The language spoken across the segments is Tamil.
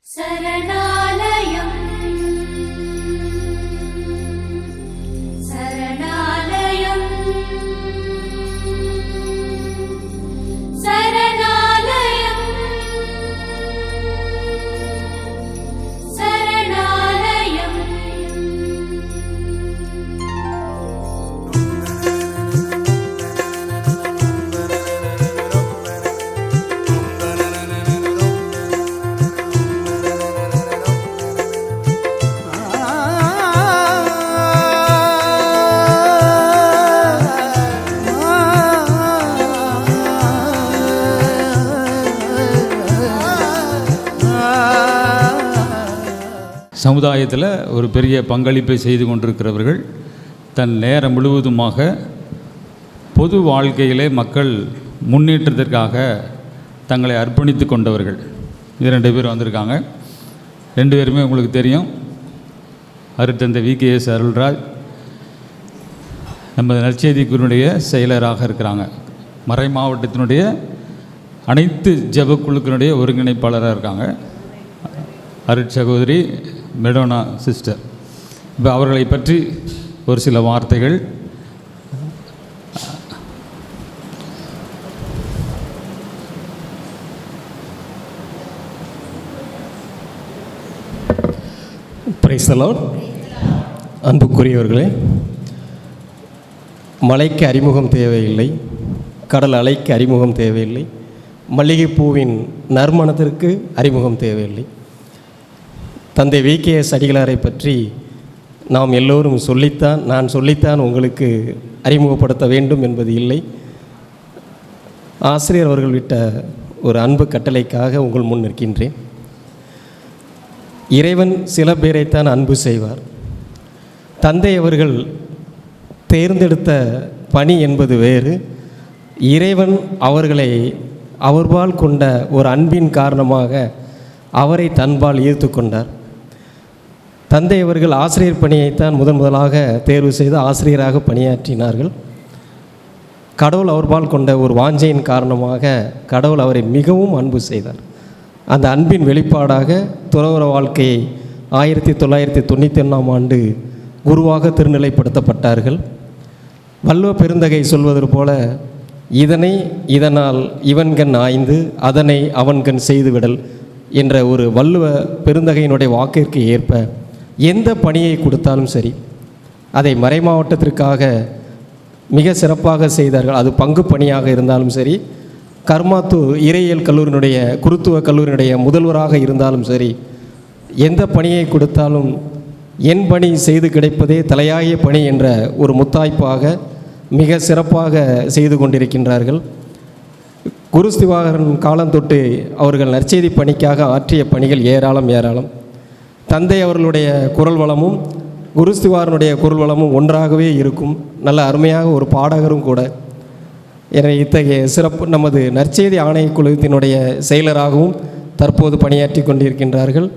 சரணாலயம் சரணாலயம் சரணாலயம் சரணாலயம். சமுதாயத்தில் ஒரு பெரிய பங்களிப்பை செய்து கொண்டிருக்கிறவர்கள் தன் நேரம் முழுவதுமாக பொது வாழ்க்கையிலே மக்கள் முன்னேற்றத்திற்காக தங்களை அர்ப்பணித்து கொண்டவர்கள். இது 2 பேர் வந்திருக்காங்க. 2 பேருமே உங்களுக்கு தெரியும். அருட்தந்தை VKS அருள்ராஜ் நமது நற்செய்தி குருனுடைய செயலராக இருக்கிறாங்க. மறை மாவட்டத்தினுடைய அனைத்து ஜெபக்குழுக்களுடைய ஒருங்கிணைப்பாளராக இருக்காங்க. அருட்சகோதரி மெடோனா சிஸ்டர். இப்போ அவர்களை பற்றி ஒரு சில வார்த்தைகள். Price the Lord. அன்புக்குரியவர்களே, மலைக்கு அறிமுகம் தேவையில்லை, கடல் அலைக்கு அறிமுகம் தேவையில்லை, மல்லிகைப்பூவின் நறுமணத்திற்கு அறிமுகம் தேவையில்லை. தந்தை VKS அடிகளாரை பற்றி நாம் எல்லோரும் நான் சொல்லித்தான் உங்களுக்கு அறிமுகப்படுத்த வேண்டும் என்பது இல்லை. ஆசிரியர் அவர்கள் விட்ட ஒரு அன்பு கட்டளைக்காக உங்கள் முன் நிற்கின்றேன். இறைவன் சில பேரைத்தான் அன்பு செய்வார். தந்தை அவர்கள் தேர்ந்தெடுத்த பணி என்பது வேறு. இறைவன் அவர்களை அவர்பால் கொண்ட ஒரு அன்பின் காரணமாக அவரை தன்பால் ஈர்த்து கொண்டார். தந்தை அவர்கள் ஆசிரியர் பணியைத்தான் முதலாக தேர்வு செய்து ஆசிரியராக பணியாற்றினார்கள். கடவுள் அவர்பால் கொண்ட ஒரு வாஞ்சையின் காரணமாக கடவுள் அவரை மிகவும் அன்பு செய்தார். அந்த அன்பின் வெளிப்பாடாக துறவற வாழ்க்கையை 1991ஆம் ஆண்டு குருவாக திருநிலைப்படுத்தப்பட்டார்கள். வள்ளுவ பெருந்தகை சொல்வது போல, இதனால் இவன்கண் ஆய்ந்து அதனை அவன்கண் செய்துவிடல் என்ற ஒரு வள்ளுவ பெருந்தகையினுடைய வாக்கிற்கு ஏற்ப எந்த பணியை கொடுத்தாலும் சரி, அதை மறைமாவட்டத்திற்காக மிக சிறப்பாக செய்தார்கள். அது பங்கு பணியாக இருந்தாலும் சரி, கர்மாத்து இறையியல் கல்லூரியினுடைய குருத்துவ கல்லூரியினுடைய முதல்வராக இருந்தாலும் சரி, எந்த பணியை கொடுத்தாலும் என் பணி செய்து கிடைப்பதே தலையாய பணி என்ற ஒரு முத்தாய்ப்பாக மிக சிறப்பாக செய்து கொண்டிருக்கின்றார்கள். குரு திவாகரன் காலம் தொட்டு அவர்கள் நற்செய்தி பணிக்காக ஆற்றிய பணிகள் ஏராளம். தந்தை அவர்களுடைய குரல் வளமும் குரு திவாகரனுடைய குரல் வளமும் ஒன்றாகவே இருக்கும். நல்ல அருமையாக ஒரு பாடகரும் கூட. என இத்தகைய சிறப்பு நமது நற்செய்தி ஆணையக்குழுவினுடைய செயலராகவும் தற்போது பணியாற்றி கொண்டிருக்கின்றார்கள்.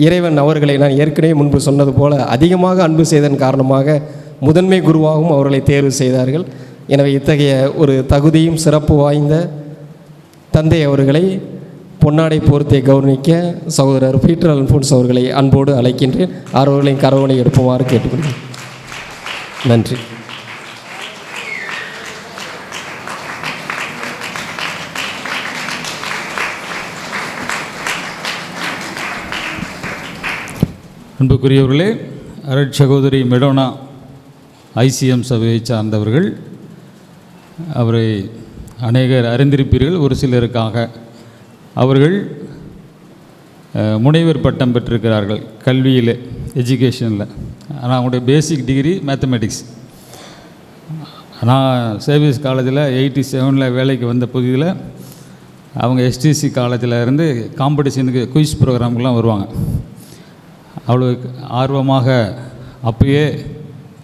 இறைவன் அவர்களை நான் ஏற்கனவே முன்பு சொன்னது போல அதிகமாக அன்பு செய்ததன் காரணமாக முதன்மை குருவாகவும் அவர்களை தேர்வு செய்தார்கள். எனவே இத்தகைய ஒரு தகுதியும் சிறப்பு வாய்ந்த தந்தை அவர்களை பொன்னாடை போர்த்தை கௌரவிக்க சகோதரர் பீட்டர் அல்ஃபோன்ஸ் அவர்களை அன்போடு அழைக்கின்றேன். அவர்களின் கரவணை எடுப்புமாறு கேட்டுக்கொள்கிறேன். நன்றி. அன்புக்குரியவர்களே, அருட்சகோதரி மெடோனா ICM சபையை சார்ந்தவர்கள். அவரை அநேகர் அறிந்திருப்பீர்கள். ஒரு சிலருக்காக அவர்கள் முனைவர் பட்டம் பெற்றிருக்கிறார்கள் கல்வியில், எஜுகேஷனில். ஆனால் அவங்களுடைய பேசிக் டிகிரி மேத்தமெட்டிக்ஸ். நான் சர்வீஸ் காலேஜில் 87 வேலைக்கு வந்த புதிதில் அவங்க STC காலேஜில் இருந்து காம்படிஷனுக்கு குயிஸ் ப்ரோக்ராமுக்கெலாம் வருவாங்க. அவ்வளோ ஆர்வமாக அப்பயே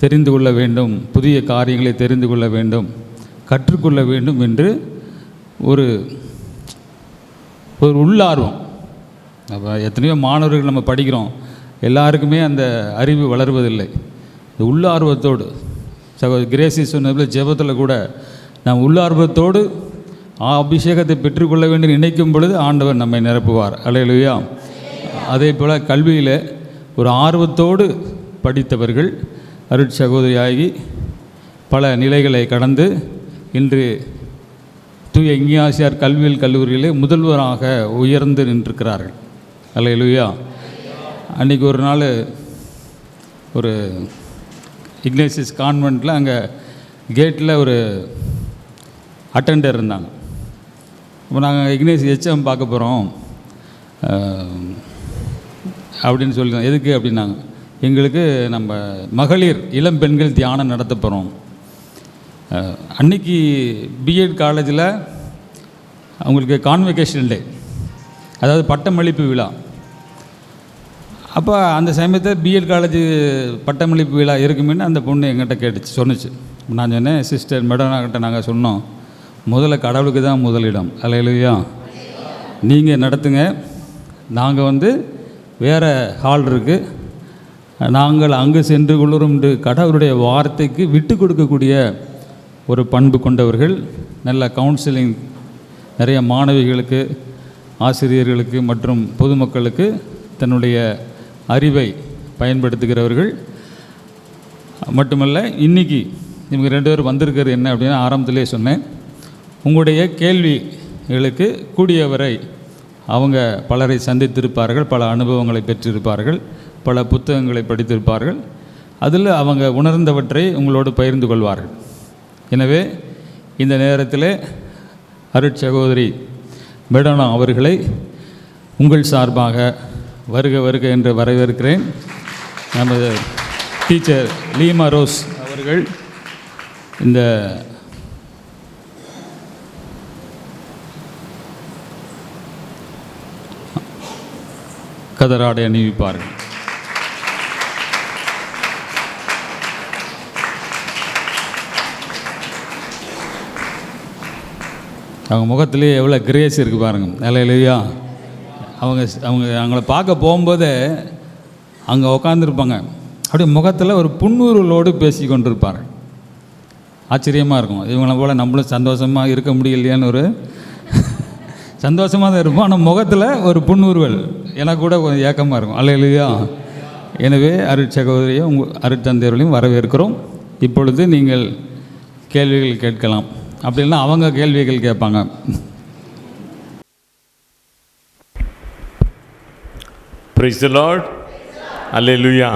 தெரிந்து கொள்ள வேண்டும், புதிய காரியங்களை தெரிந்து கொள்ள வேண்டும், கற்றுக்கொள்ள வேண்டும் என்று ஒரு உள்ளார்வம். அப்போ எத்தனையோ மாணவர்கள் நம்ம படிக்கிறோம், எல்லாருக்குமே அந்த அறிவு வளர்வதில்லை. இந்த உள்ளார்வத்தோடு கிரேசி சொன்னதுல ஜெபத்தில் கூட நாம் உள்ளார்வத்தோடு அபிஷேகத்தை பெற்றுக்கொள்ள வேண்டும் நினைக்கும் பொழுது ஆண்டவர் நம்மை நிரப்புவார். அல்லேலூயா. அதே போல் கல்வியில் ஒரு ஆர்வத்தோடு படித்தவர்கள் அருட்சகோதரியாகி பல நிலைகளை கடந்து இன்று தூய இஞ்ஞாசியார் கல்வியியல் கல்லூரியிலே முதல்வராக உயர்ந்து நின்றிருக்கிறார்கள். அல்லேலூயா. அன்றைக்கி ஒரு நாள் ஒரு இக்னேசியஸ் கான்வெண்ட்டில் அங்கே கேட்டில் ஒரு அட்டெண்டர் இருந்தாங்க. இப்போ நாங்கள் இக்னேசியஸ் ஹெச்எம் பார்க்க போகிறோம் அப்படின்னு சொல்லியிருந்தோம். எதுக்கு அப்படின்னாங்க, எங்களுக்கு நம்ம மகளிர் இளம் பெண்கள் தியானம் நடத்த போகிறோம். அன்றைக்கி பிஎட் காலேஜில் அவங்களுக்கு கான்வெகேஷன் டே, அதாவது பட்டமளிப்பு விழா. அப்போ அந்த சமயத்தில் பிஎட் காலேஜ் பட்டமளிப்பு விழா இருக்குமேன்னு அந்த பொண்ணு எங்கிட்ட கேட்டுச்சு, சொன்னிச்சு. நான் சொன்னேன், சிஸ்டர் மேடனாகிட்ட நாங்கள் சொன்னோம், முதல்ல கடவுளுக்கு தான் முதலிடம். அல்லேலூயா. நீங்கள் நடத்துங்க, நாங்கள் வேறு ஹால் இருக்குது, நாங்கள் அங்கு சென்று கொள்ளுறோம் என்று கடவுளுடைய வார்த்தைக்கு விட்டு கொடுக்கக்கூடிய ஒரு பண்பு கொண்டவர்கள். நல்ல கவுன்சிலிங் நிறைய மாணவிகளுக்கு, ஆசிரியர்களுக்கு மற்றும் பொதுமக்களுக்கு தன்னுடைய அறிவை பயன்படுத்துகிறவர்கள். மட்டுமல்ல, இன்றைக்கி இவங்க 2 பேர் வந்திருக்கிறது என்ன அப்படின்னா, ஆரம்பத்திலே சொன்னேன், உங்களுடைய கேள்விகளுக்கு கூடியவரை அவங்க பலரை சந்தித்திருப்பார்கள், பல அனுபவங்களை பெற்றிருப்பார்கள், பல புத்தகங்களை படித்திருப்பார்கள். அதில் அவங்க உணர்ந்தவற்றை உங்களோடு பகிர்ந்து கொள்வார்கள். எனவே இந்த நேரத்தில் அருட்சகோதரி மேடனா அவர்களை உங்கள் சார்பாக வருக வருக என்று வரவேற்கிறேன். நமது டீச்சர் லீமா ரோஸ் அவர்கள் இந்த கதராடை அணிவிப்பார்கள். அவங்க முகத்துலேயே எவ்வளோ கிரேஸ் இருக்குது பாருங்கள். அல்லேலூயா. அவங்கள பார்க்க போகும்போதே அங்கே உட்காந்துருப்பாங்க, அப்படியே முகத்தில் ஒரு புன்முறுவலோடு பேசி கொண்டிருப்பார்கள். ஆச்சரியமாக இருக்கும். இவங்கள போல் நம்மளும் சந்தோஷமாக இருக்க முடியலையான்னு ஒரு சந்தோஷமாக தான் இருப்போம், ஆனால் முகத்தில் ஒரு புன்முறுவல் எனக்கு கூட கொஞ்சம் ஏக்கமாக இருக்கும். அல்லேலூயா. எனவே அருட்சகோதரியும் அருட்தந்தையர்களையும் வரவேற்கிறோம். இப்பொழுது நீங்கள் கேள்விகள் கேட்கலாம், அப்படி இல்லைன்னா அவங்க கேள்விகள் கேட்பாங்க. Praise the Lord. அல்லேலூயா.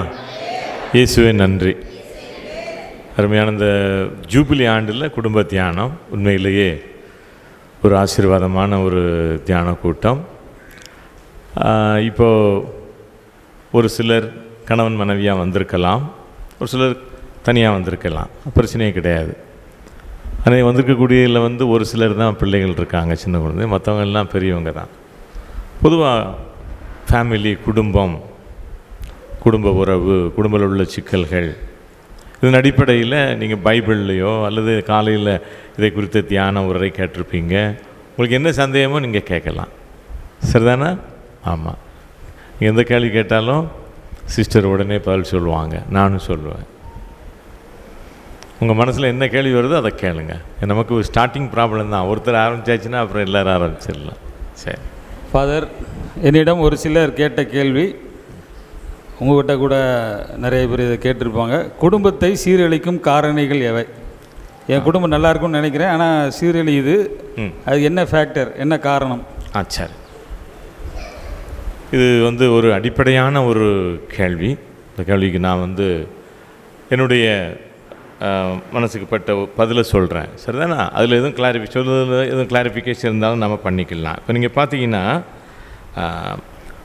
இயேசுவே நன்றி. அருமையான இந்த ஜூபிலி ஆண்டில் குடும்ப தியானம் உண்மையிலேயே ஒரு ஆசீர்வாதமான ஒரு தியான கூட்டம். இப்போது ஒரு சிலர் கணவன் மனைவியாக வந்திருக்கலாம், ஒரு சிலர் தனியாக வந்திருக்கலாம், பிரச்சனையே கிடையாது. ஆனால் வந்திருக்கக்கூடியதில் ஒரு சிலர் தான் பிள்ளைகள் இருக்காங்க, சின்ன குழந்தை, மற்றவங்க எல்லாம் பெரியவங்க தான். பொதுவாக ஃபேமிலி, குடும்பம், குடும்ப உறவு, குடும்பத்தில் உள்ள சிக்கல்கள், இதன் அடிப்படையில் நீங்கள் பைபிள்லையோ அல்லது காலையில் இதை குறித்த தியான உரை கேட்டிருப்பீங்க. உங்களுக்கு என்ன சந்தேகமோ நீங்கள் கேட்கலாம், சரிதானே? ஆமாம். நீங்கள் எந்த கேள்வி கேட்டாலும் சிஸ்டர் உடனே பதில் சொல்லுவாங்க, நானும் சொல்லுவேன். உங்கள் மனசில் என்ன கேள்வி வருதோ அதை கேளுங்க. நமக்கு ஒரு ஸ்டார்டிங் ப்ராப்ளம் தான், ஒருத்தர் ஆரம்பித்தாச்சுன்னா அப்புறம் எல்லோரும் ஆரம்பிச்சிடலாம். சரி ஃபாதர், என்னிடம் ஒரு சிலர் கேட்ட கேள்வி, உங்கள்கிட்ட கூட நிறைய பேர் இதை கேட்டிருப்பாங்க. குடும்பத்தை சீரழிக்கும் காரணிகள் எவை? என் குடும்பம் நல்லா இருக்கும்னு நினைக்கிறேன், ஆனால் சீரழியுது, அது என்ன ஃபேக்டர், என்ன காரணம்? சரி, இது ஒரு அடிப்படையான ஒரு கேள்வி. இந்த கேள்விக்கு நான் என்னுடைய மனசுக்கு பட்ட பதிலை சொல்கிறேன், சரிதானா? அதில் எதுவும் எதுவும் கிளாரிஃபிகேஷன் இருந்தாலும் நம்ம பண்ணிக்கலாம். இப்போ நீங்கள் பார்த்தீங்கன்னா,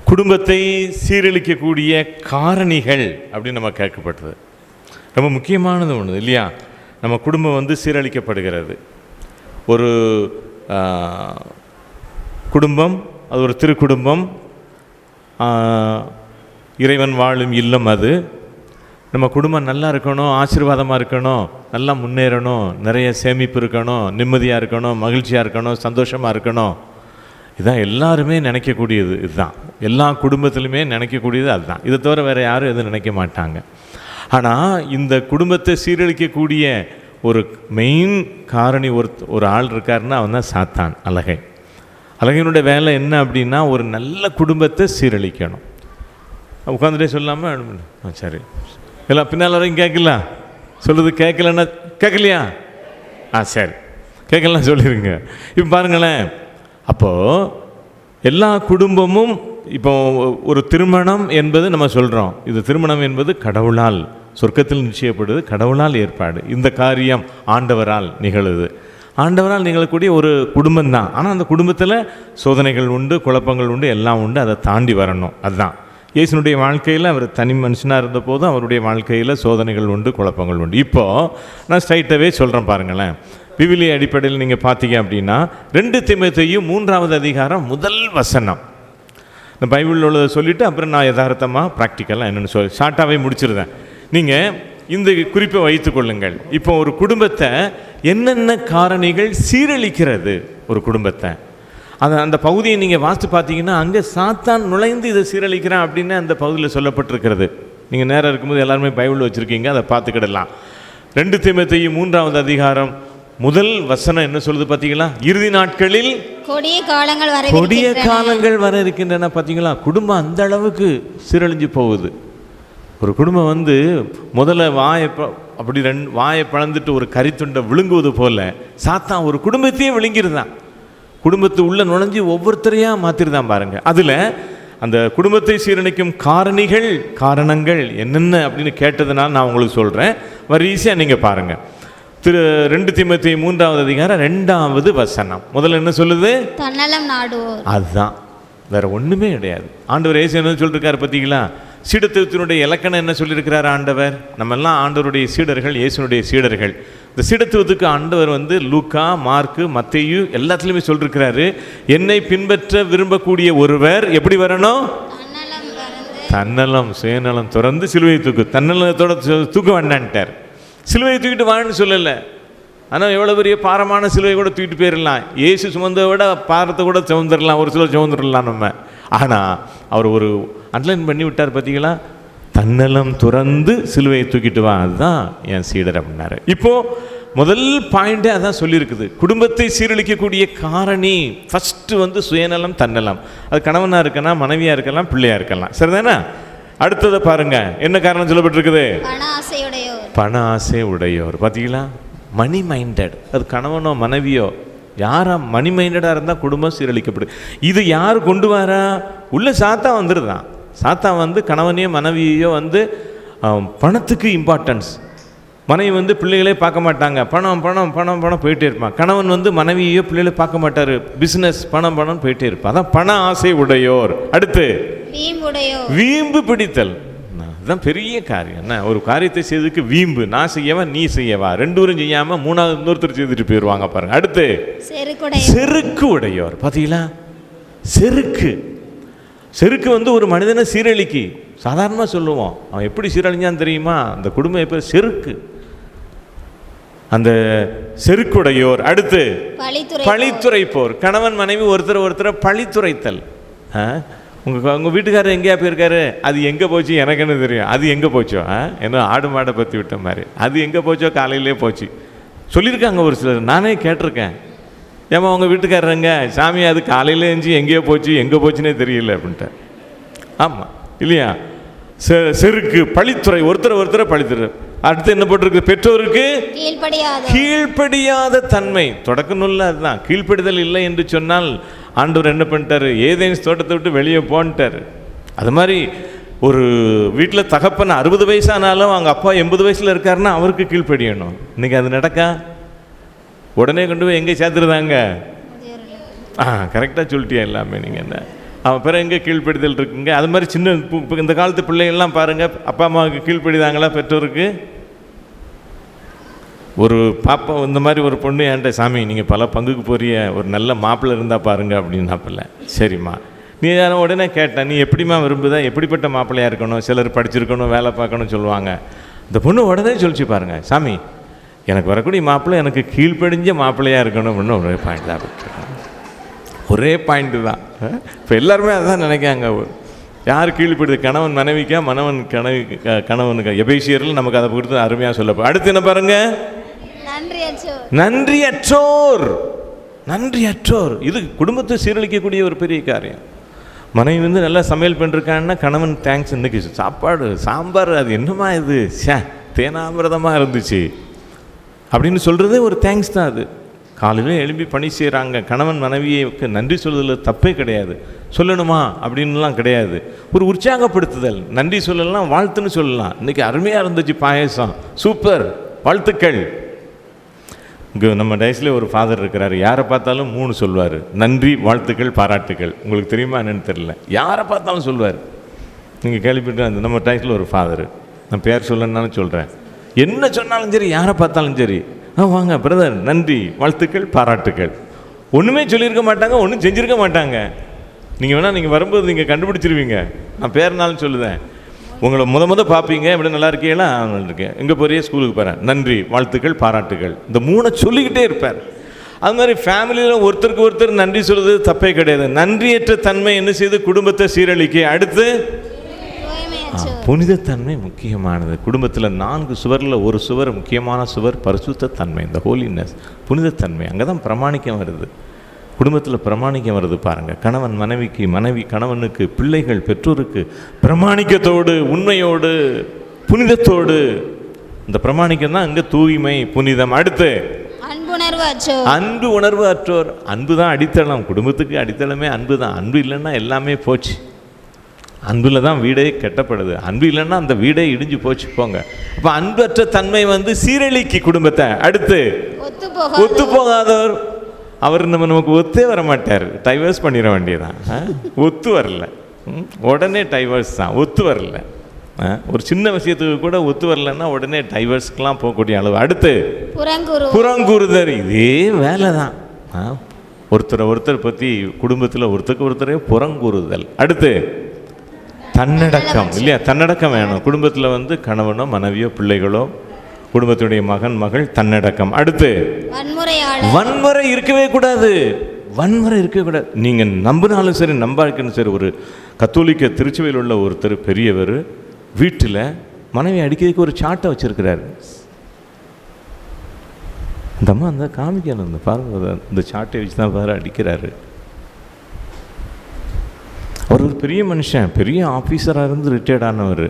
குடும்பத்தை சீரழிக்கக்கூடிய காரணிகள் அப்படின்னு நம்ம கேட்கப்பட்டது. ரொம்ப முக்கியமானது ஒன்று இல்லையா? நம்ம குடும்பம் சீரழிக்கப்படுகிறது. ஒரு குடும்பம், அது ஒரு திருக்குடும்பம், இறைவன் வாழும் இல்லம். அது நம்ம குடும்பம் நல்லா இருக்கணும், ஆசீர்வாதமாக இருக்கணும், நல்லா முன்னேறணும், நிறைய சேமிப்பு இருக்கணும், நிம்மதியாக இருக்கணும், மகிழ்ச்சியாக இருக்கணும், சந்தோஷமாக இருக்கணும். இதுதான் எல்லாருமே நினைக்கக்கூடியது. இதுதான் எல்லா குடும்பத்திலுமே நினைக்கக்கூடியது. அதுதான். இதை தவிர வேறு யாரும் எதுவும் நினைக்க மாட்டாங்க. ஆனால் இந்த குடும்பத்தை சீரழிக்கக்கூடிய ஒரு மெயின் காரணி ஒரு ஆள் இருக்காருன்னா அவன் தான் சாத்தான், அழகை. அழகையினுடைய வேலை என்ன அப்படின்னா, ஒரு நல்ல குடும்பத்தை சீரழிக்கணும், உட்காந்துட்டே சொல்லாமல் சரி எல்லாம் பின்னால் வரைக்கும் கேட்கல, சொல்லுது கேட்கலன்னா கேட்கலையா? சரி கேட்கலாம் சொல்லிடுங்க. இப்போ பாருங்களேன், அப்போது எல்லா குடும்பமும் இப்போ ஒரு திருமணம் என்பது நம்ம சொல்கிறோம், இது திருமணம் என்பது கடவுளால் சொர்க்கத்தில் நிச்சயப்படுது, கடவுளால் ஏற்பாடு. இந்த காரியம் ஆண்டவரால் நிகழுது, ஆண்டவரால் நிகழக்கூடிய ஒரு குடும்பம் தான். ஆனால் அந்த குடும்பத்தில் சோதனைகள் உண்டு, குழப்பங்கள் உண்டு, எல்லாம் உண்டு. அதை தாண்டி வரணும். அதுதான் இயேசுனுடைய வாழ்க்கையில் அவர் தனி மனுஷனாக இருந்த போதும் அவருடைய வாழ்க்கையில் சோதனைகள் உண்டு, குழப்பங்கள் உண்டு. இப்போது நான் ஸ்ட்ரைட்டாகவே சொல்கிறேன் பாருங்களேன். விவிலிய அடிப்படையில் நீங்கள் பார்த்தீங்க அப்படின்னா 2 தீமோத்தேயு 3வது அதிகாரம் முதல் வசனம், இந்த பைபிளில் உள்ளதை சொல்லிவிட்டு அப்புறம் நான் யதார்த்தமாக ப்ராக்டிக்கலாக என்னென்னு சொல்லி ஷார்ட்டாகவே முடிச்சிருந்தேன். நீங்கள் இந்த குறிப்பை வைத்து கொள்ளுங்கள். இப்போ ஒரு குடும்பத்தை என்னென்ன காரணிகள் சீரழிக்கிறது ஒரு குடும்பத்தை, அந்த பகுதியை நீங்கள் வாசித்து பார்த்தீங்கன்னா அங்கே சாத்தான் நுழைந்து இதை சீரழிக்கிறான் அப்படின்னு அந்த பகுதியில் சொல்லப்பட்டிருக்கிறது. நீங்கள் நேரம் இருக்கும்போது எல்லாருமே பைபிள் வச்சுருக்கீங்க, அதை பார்த்துக்கிடலாம். 2 தீமோத்தேயு 3வது அதிகாரம் முதல் வசனம் என்ன சொல்லுது பார்த்தீங்களா? இறுதி நாட்களில் கொடிய காலங்கள் வர இருக்கின்றன. பார்த்தீங்களா? குடும்பம் அந்த அளவுக்கு சீரழிஞ்சு போகுது. ஒரு குடும்பம் வந்து முதல்ல அப்படி வாயை பழந்துட்டு ஒரு கரித்துண்டை விழுங்குவது போல சாத்தான் ஒரு குடும்பத்தையே விழுங்கிருந்தான். குடும்பத்தை உள்ள நுழைஞ்சி ஒவ்வொருத்தரையாக மாற்றிருந்தான் பாருங்க. அதில் அந்த குடும்பத்தை சீரழிக்கும் காரணங்கள் என்னென்ன அப்படின்னு கேட்டதுனால நான் உங்களுக்கு சொல்கிறேன். வரிசையாக நீங்கள் பாருங்கள். 2 தீமோத்தேயு 3வது அதிகாரம் 2வது வசனம் முதல்ல என்ன சொல்லுது? தன்னலம் நாடுவோர். அதுதான், வேற ஒன்றுமே கிடையாது. ஆண்டவர் இயேசு என்ன சொல்லியிருக்காரு பார்த்தீங்களா? சீடத்துவத்தினுடைய இலக்கணம் என்ன சொல்லியிருக்கிறார் ஆண்டவர்? நம்ம எல்லாம் ஆண்டவருடைய சீடர்கள், இயேசுனுடைய சீடர்கள். இந்த சீடத்துவத்துக்கு ஆண்டவர் வந்து லூக்கா, மார்க்கு, மத்தேயு எல்லாத்துலேயுமே சொல்லியிருக்கிறாரு. என்னை பின்பற்ற விரும்பக்கூடிய ஒருவர் எப்படி வரணும்? தன்னலம் சுயநலம் துறந்து சிலுவையை தூக்கு. தன்னலத்தோட தூக்க வேண்டான்ட்டார். சிலுவையை தூக்கிட்டு வான்னு சொல்லலை. ஆனால் எவ்வளோ பெரிய பாரமான சிலுவை கூட தூக்கிட்டு போயிடலாம். இயேசு சுமந்ததை விட பாரத்தை கூட சுமந்துடலாம், ஒரு சிலர் சுமந்துடலாம் நம்ம. ஆனால் அவர் ஒரு அண்டர்லைன் பண்ணி விட்டார் பார்த்தீங்களா? தன்னலம் துறந்து சிலுவையை தூக்கிட்டு வா, அதுதான் என் சீடர் அப்படின்னாரு. இப்போது முதல் பாயிண்டே அதான் சொல்லியிருக்குது. குடும்பத்தை சீரழிக்கக்கூடிய காரணி ஃபஸ்ட்டு வந்து சுயநலம், தன்னலம். அது கணவனாக இருக்கலாம், மனைவியாக இருக்கலாம், பிள்ளையாக இருக்கலாம். சரிதானே? அடுத்ததை பாருங்க, என்ன காரணம் சொல்லப்பட்டிருக்குது? பண ஆசை உடையோர். பார்த்தீங்களா? Money minded. அது கணவனோ மனைவியோ யாரா மணி மைண்டடாக இருந்தால் குடும்பம் சீரழிக்கப்படுது. இது யார் கொண்டு வரா? உள்ள சாத்தான் வந்துடுதான். சாத்தான் வந்து கணவனையோ மனைவியோ வந்து பணத்துக்கு இம்பார்ட்டன்ஸ். மனைவி வந்து பிள்ளைகளே பார்க்க மாட்டாங்க, பணம் பணம் பணம் பணம் போயிட்டே இருப்பான். கணவன் வந்து மனைவியோ பிள்ளைகளே பார்க்க மாட்டார், பிஸ்னஸ் பணம் பணம் போயிட்டே இருப்பான். அதான் பண ஆசை உடையோர். அடுத்து வீம்பு பிடித்தல். அதுதான் பெரிய காரியம். என்ன ஒரு காரியத்தை செய்ததுக்கு வீம்பு, நான் செய்யவா நீ செய்யவா, 2 பேரும் செய்யாமல் 3வது இன்னொருத்தர் செய்துட்டு போயிடுவாங்க பாருங்க. அடுத்து செருக்கு உடையோர். பார்த்தீங்களா? செருக்கு வந்து ஒரு மனிதனை சீரழிக்கு. சாதாரணமாக சொல்லுவோம், அவன் எப்படி சீரழிஞ்சான்னு தெரியுமா? அந்த குடும்பம் எப்போ செருக்கு, அந்த செருக்குடையோர். அடுத்து பழித்துரைப்போர். கணவன் மனைவி ஒருத்தரை பழித்துரைத்தல். உங்கள் வீட்டுக்காரர் எங்கேயா போயிருக்காரு, அது எங்கே போச்சு எனக்கு என்ன தெரியும், அது எங்கே போச்சோ, என்ன ஆடு மாடை பற்றி விட்ட மாதிரி, அது எங்கே போச்சோ காலையிலே போச்சு சொல்லியிருக்காங்க ஒரு சிலர். நானே கேட்டிருக்கேன், ஏமா உங்கள் வீட்டுக்காரருங்க சாமி அது காலையிலே எஞ்சி எங்கேயோ போச்சு, எங்கே போச்சுன்னே தெரியல அப்படின்ட்டு. ஆமாம் இல்லையா? செருக்கு பழித்துறை, ஒருத்தரை பழித்துறை. அடுத்து என்ன போட்டிருக்கு? பெற்றோருக்கு கீழ்ப்படியாத தன்மை. தொடக்க நூல்ல அதுதான். கீழ்ப்படிதல் இல்லை என்று சொன்னால் ஆண்டவர் என்ன பண்ணிட்டாரு? ஏதேன்ஸ் தோட்டத்தை விட்டு வெளியே போன்ட்டார். அது மாதிரி ஒரு வீட்டில் தகப்பன் 60 வயசானாலும் அவங்க அப்பா 80 வயசில் இருக்காருன்னா அவருக்கு கீழ்ப்படியணும். இன்னைக்கு அது நடக்கா? உடனே கொண்டு போய் எங்கே சேர்த்துருந்தாங்க? கரெக்டாக சொல்லிட்டியா எல்லாமே. நீங்கள் என்ன அவன் பிறகு எங்கே கீழ்ப்படிதல் இருக்குங்க? அது மாதிரி சின்ன இந்த காலத்து பிள்ளைகள்லாம் பாருங்கள், அப்பா அம்மாவுக்கு கீழ்ப்படிதாங்களா பெற்றோருக்கு? ஒரு பாப்பா இந்த மாதிரி ஒரு பொண்ணு என்கிட்ட, சாமி நீங்கள் பல பங்குக்கு போறிய, ஒரு நல்ல மாப்பிள்ளை இருந்தால் பாருங்க அப்படின்னாப்பில்ல. சரிம்மா, நீ யாரும் உடனே கேட்டேன், நீ எப்படிமா விரும்புதா, எப்படிப்பட்ட மாப்பிள்ளையாக இருக்கணும், சிலர் படிச்சிருக்கணும், வேலை பார்க்கணும்னு சொல்லுவாங்க. இந்த பொண்ணு உடனே சொல்லிச்சு பாருங்க, சாமி எனக்கு வரக்கூடிய மாப்பிள்ளை எனக்கு கீழ்ப்படிஞ்ச மாப்பிள்ளையாக இருக்கணும் அப்படின்னு ஒரே பாயிண்ட் தான். ஒரே பாயிண்ட்டு தான். இப்போ எல்லாருமே அதுதான் நினைக்காங்க. யார் கீழ்ப்படுது? கணவன் மனைவிக்கா, மனைவன் கணவனுக்கா? எபேசியரில் நமக்கு அதை குறித்து அருமையாக சொல்லப்போ. அடுத்து என்ன பாருங்க? நன்றியற்றோர். இது குடும்பத்தை சீரழிக்கக்கூடிய ஒரு பெரிய காரியம். மனைவி வந்து நல்லா சமையல் பண்ணிருக்காங்கன்னா கணவன் தேங்க்ஸ், இன்றைக்கி சாப்பாடு சாம்பார் அது என்னம்மா இது தேனாமிரதமாக இருந்துச்சு அப்படின்னு சொல்கிறதே ஒரு தேங்க்ஸ் தான். அது காலையில் எழுப்பி பணி செய்கிறாங்க, கணவன் மனைவிக்கு நன்றி சொல்வதில் தப்பே கிடையாது. சொல்லணுமா அப்படின்லாம் கிடையாது. ஒரு உற்சாகப்படுத்துதல், நன்றி சொல்லலாம், வாழ்த்துன்னு சொல்லலாம். இன்றைக்கி அருமையாக இருந்துச்சு பாயசம், சூப்பர், வாழ்த்துக்கள். இங்கே நம்ம டயஸில் ஒரு ஃபாதர் இருக்கிறார், யாரை பார்த்தாலும் 3 சொல்வார், நன்றி, வாழ்த்துக்கள், பாராட்டுக்கள். உங்களுக்கு தெரியுமா என்னன்னு தெரியல, யாரை பார்த்தாலும் சொல்வார். நீங்கள் கேள்விப்பட்டு அந்த நம்ம டயஸில் ஒரு ஃபாதர், நான் பேர் சொல்லணும்னாலும் சொல்கிறேன், என்ன சொன்னாலும் சரி, யாரை பார்த்தாலும் சரி, வாங்க பிரதர், நன்றி, வாழ்த்துக்கள், பாராட்டுக்கள். ஒன்றுமே சொல்லியிருக்க மாட்டாங்க, ஒன்றும் செஞ்சுருக்க மாட்டாங்க. நீங்கள் வேணால் நீங்கள் வரும்போது நீங்கள் கண்டுபிடிச்சிருவீங்க. நான் பேர்னாலும் சொல்லுதேன், உங்களை முத பார்ப்பீங்க, எப்படி நல்லா இருக்கீங்களா, இருக்கேன், எங்கே போறியே, ஸ்கூலுக்கு போகிறேன், நன்றி, வாழ்த்துக்கள், பாராட்டுகள். இந்த 3 சொல்லிக்கிட்டே இருப்பார். அது மாதிரி ஃபேமிலியில் ஒருத்தருக்கு ஒருத்தர் நன்றி சொல்கிறது தப்பே கிடையாது. நன்றியற்ற தன்மை என்ன செய்து குடும்பத்தை சீரழிக்க. அடுத்து புனிதத்தன்மை முக்கியமானது. குடும்பத்தில் 4 சுவரில் ஒரு சுவர், முக்கியமான சுவர் பரிசுத்த தன்மை, இந்த ஹோலினஸ், புனிதத்தன்மை. அங்கே தான் பிரமாணிக்கம் வருது. குடும்பத்தில் பிரமாணிக்கம் வருது பாருங்கள். கணவன் மனைவிக்கு, மனைவி கணவனுக்கு, பிள்ளைகள் பெற்றோருக்கு பிரமாணிக்கத்தோடு, உண்மையோடு, புனிதத்தோடு. இந்த பிரமாணிக்கம் தான் இங்கே தூய்மை, புனிதம். அடுத்து அன்பு உணர்வு அற்றோர். அன்பு தான் அடித்தளம், குடும்பத்துக்கு அடித்தளமே அன்பு தான். அன்பு இல்லைன்னா எல்லாமே போச்சு. அன்பில் தான் வீடே கெட்டப்படுது. அன்பு இல்லைன்னா அந்த வீடே இடிஞ்சு போச்சு போங்க. அப்போ அன்பற்ற தன்மை வந்து சீரழிக்கு குடும்பத்தை. அடுத்து ஒத்து போகாதவர். அவர் நமக்கு ஒத்தே வர மாட்டார், டைவர்ஸ் பண்ணிட வேண்டியதான். ஒத்து வரல, உடனே டைவர்ஸ் தான். ஒத்து வரல, ஒரு சின்ன விஷயத்துக்கு கூட ஒத்து வரலன்னா உடனே டைவர்ஸ்க்கெலாம் போகக்கூடிய அளவு. அடுத்து புறங்கூறுதல். இதே வேலை தான். ஒருத்தரை பற்றி குடும்பத்தில் ஒருத்தருக்கு ஒருத்தரே புறங்கூறுதல். அடுத்து தன்னடக்கம். இல்லையா, தன்னடக்கம் வேணும் குடும்பத்தில் வந்து கணவனோ மனைவியோ பிள்ளைகளோ குடும்பத்துடைய மகன் மகள், தன்னடக்கம். அடுத்து வன்முறை இருக்கவே கூடாது. வன்முறை இருக்கவே கூடாது. நீங்கள் நம்பினாலும் சரி நம்பாக்கணும் சரி. ஒரு கத்தோலிக்க திருச்சபையில் உள்ள ஒருத்தர் பெரியவர் வீட்டில் மனைவி அடிக்கிறதுக்கு ஒரு சாட்டை வச்சிருக்கிறாரு. அந்த அம்மா அந்த காமிக்கணும், இந்த பாருங்க, இந்த சாட்டை வச்சு தான் பாரு அடிக்கிறாரு. அவர் ஒரு பெரிய மனுஷன், பெரிய ஆஃபீஸராக இருந்து ரிட்டையர்ட் ஆனவர்.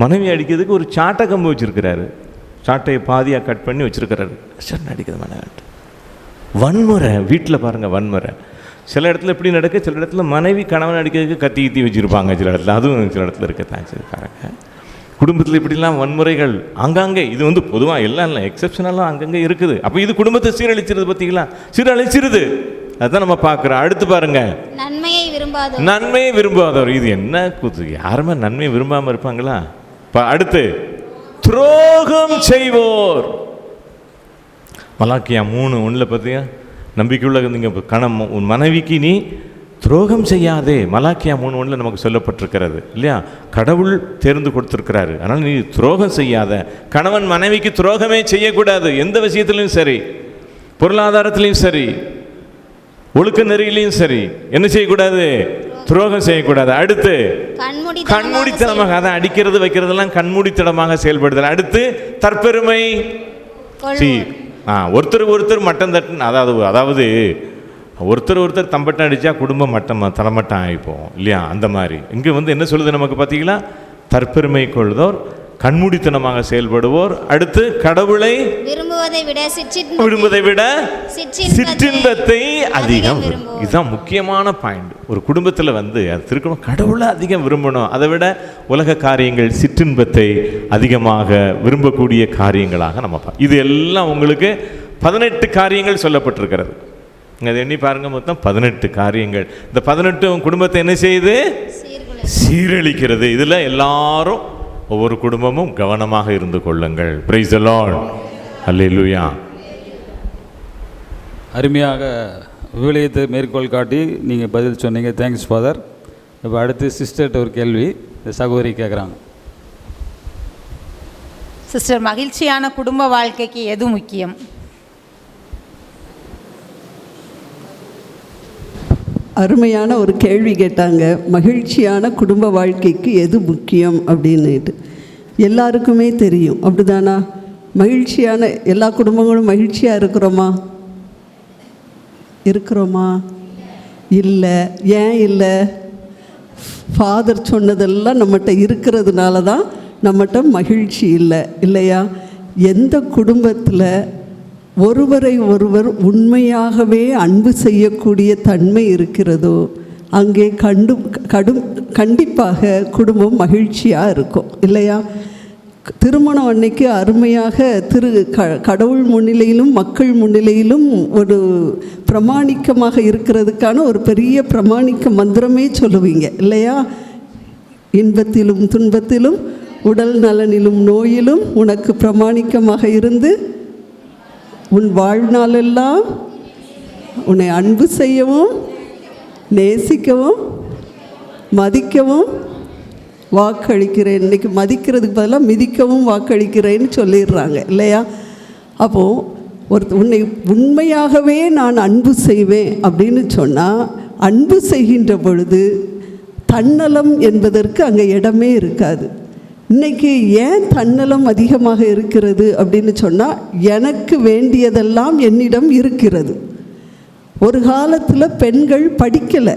மனைவி அடிக்கிறதுக்கு ஒரு சாட்டை கம்பு வச்சுருக்கிறாரு. சாட்டையை பாதியாக கட் பண்ணி வச்சுருக்கிறாரு. சார் அடிக்கிறது மனைவி. வன்முறை வீட்டில் பாருங்கள், வன்முறை. சில இடத்துல இப்படி நடக்க, சில இடத்துல மனைவி கணவன் அடிக்கிறதுக்கு கத்தி வச்சுருப்பாங்க. சில இடத்துல அதுவும் சில இடத்துல இருக்கத்தான் சரி பாருங்க. குடும்பத்தில் இப்படிலாம் வன்முறைகள் ஆங்காங்கே. இது வந்து பொதுவாக எல்லாம் இல்லை, எக்ஸப்ஷனெல்லாம் அங்கங்கே இருக்குது. அப்போ இது குடும்பத்தை சீரழிச்சிருது. பார்த்தீங்களா, சீரழிச்சிருது. அதுதான் நம்ம பார்க்குறோம். அடுத்து பாருங்க, நன்மையை விரும்பாதவர். இது என்ன கூத்து, யாருமே நன்மையை விரும்பாமல் இருப்பாங்களா? அடுத்து துரோகம் செய்வோர். மலாக்கியா 3:1 பார்த்தியா, நம்பிக்கையுள்ள நீங்கள் உன் மனைவிக்கு நீ துரோகம் செய்யாதே. மலாக்கியா 3:1 நமக்கு சொல்லப்பட்டிருக்கிறது இல்லையா. கடவுள் தேர்ந்து கொடுத்துருக்கிறாரு, அதனால் நீ துரோகம் செய்யாத. கணவன் மனைவிக்கு துரோகமே செய்யக்கூடாது. எந்த விஷயத்திலையும் சரி, பொருளாதாரத்திலையும் சரி, ஒழுக்க நெறியிலையும் சரி, என்ன செய்யக்கூடாது, துரோகம் செய்யக்கூடாது. அடுத்து கண்மூடித்தனமாக, அதை அடிக்கிறது வைக்கிறதெல்லாம் கண்மூடித்தனமாக செயல்படுதல். அடுத்து தற்பெருமை. ஒருத்தர் மட்டம் தட்டு, அதாவது ஒருத்தர் தம்பட்டம் அடித்தா குடும்பம் தரமட்டம் ஆகிப்போம் இல்லையா. அந்த மாதிரி இங்கே வந்து என்ன சொல்லுது நமக்கு பார்த்தீங்களா, தற்பெருமை கொள்ளுதோர், கண்மூடித்தனமாக செயல்படுவோர். அடுத்து கடவுளை விரும்புவதை விட சிற்றின்பத்தை அதிகம். இதுதான் முக்கியமான பாயிண்ட். ஒரு குடும்பத்தில் வந்து அது இருக்கணும், கடவுளை அதிகம் விரும்பணும். அதை விட உலக காரியங்கள், சிற்றின்பத்தை அதிகமாக விரும்பக்கூடிய காரியங்களாக நம்ம இது எல்லாம் உங்களுக்கு 18 காரியங்கள் சொல்லப்பட்டிருக்கிறது. அதை எண்ணி பாருங்க, மொத்தம் 18 காரியங்கள். இந்த 18 குடும்பத்தை என்ன செய்யுது, சீரழிக்கிறது. இதில் எல்லாரும், ஒவ்வொரு குடும்பமும் கவனமாக இருந்து கொள்ளுங்கள். Praise the Lord. அல்லேலூயா. அருமையாக விவிலியத்தை மேற்கோள் காட்டி நீங்கள் பதில் சொன்னீங்க. Thanks father. இப்போ அடுத்து சிஸ்டர்கிட்ட ஒரு கேள்வி இந்த சகோதரி கேட்குறாங்க. சிஸ்டர், மகிழ்ச்சியான குடும்ப வாழ்க்கைக்கு எது முக்கியம்? அருமையான ஒரு கேள்வி கேட்டாங்க. மகிழ்ச்சியான குடும்ப வாழ்க்கைக்கு எது முக்கியம் அப்படின்னுட்டு எல்லாருக்குமே தெரியும், அப்படிதானா? மகிழ்ச்சியான எல்லா குடும்பங்களும் மகிழ்ச்சியாக இருக்கிறோமா? இல்லை. ஏன் இல்லை? ஃபாதர் சொன்னதெல்லாம் நம்மகிட்ட இருக்கிறதுனால தான் நம்மகிட்ட மகிழ்ச்சி இல்லை, இல்லையா? எந்த குடும்பத்தில் ஒருவரை ஒருவர் உண்மையாகவே அன்பு செய்யக்கூடிய தன்மை இருக்கிறதோ அங்கே கண்டிப்பாக குடும்பம் மகிழ்ச்சியாக இருக்கும், இல்லையா? திருமணம் அன்னைக்கு அருமையாக கடவுள் முன்னிலையிலும் மக்கள் முன்னிலையிலும் ஒரு பிரமாணிக்கமாக இருக்கிறதுக்கான ஒரு பெரிய பிரமாணிக்க மந்திரமே சொல்லுவீங்க, இல்லையா? இன்பத்திலும் துன்பத்திலும் உடல் நலனிலும் நோயிலும் உனக்கு பிரமாணிக்கமாக இருந்து உன் வாழ்நாளெல்லாம் உன்னை அன்பு செய்யவும் நேசிக்கவும் மதிக்கவும் வாக்களிக்கிறேன். இன்றைக்கி மதிக்கிறதுக்கு பதிலாக மிதிக்கவும் வாக்களிக்கிறேன்னு சொல்லிடுறாங்க, இல்லையா? அப்போது உன்னை உண்மையாகவே நான் அன்பு செய்வேன் அப்படின்னு சொன்னால், அன்பு செய்கின்ற பொழுது தன்னலம் என்பதற்கு அங்கே இடமே இருக்காது. இன்றைக்கி ஏன் தன்னலம் அதிகமாக இருக்கிறது அப்படின்னு சொன்னால், எனக்கு வேண்டியதெல்லாம் என்னிடம் இருக்கிறது. ஒரு காலத்தில் பெண்கள் படிக்கலை,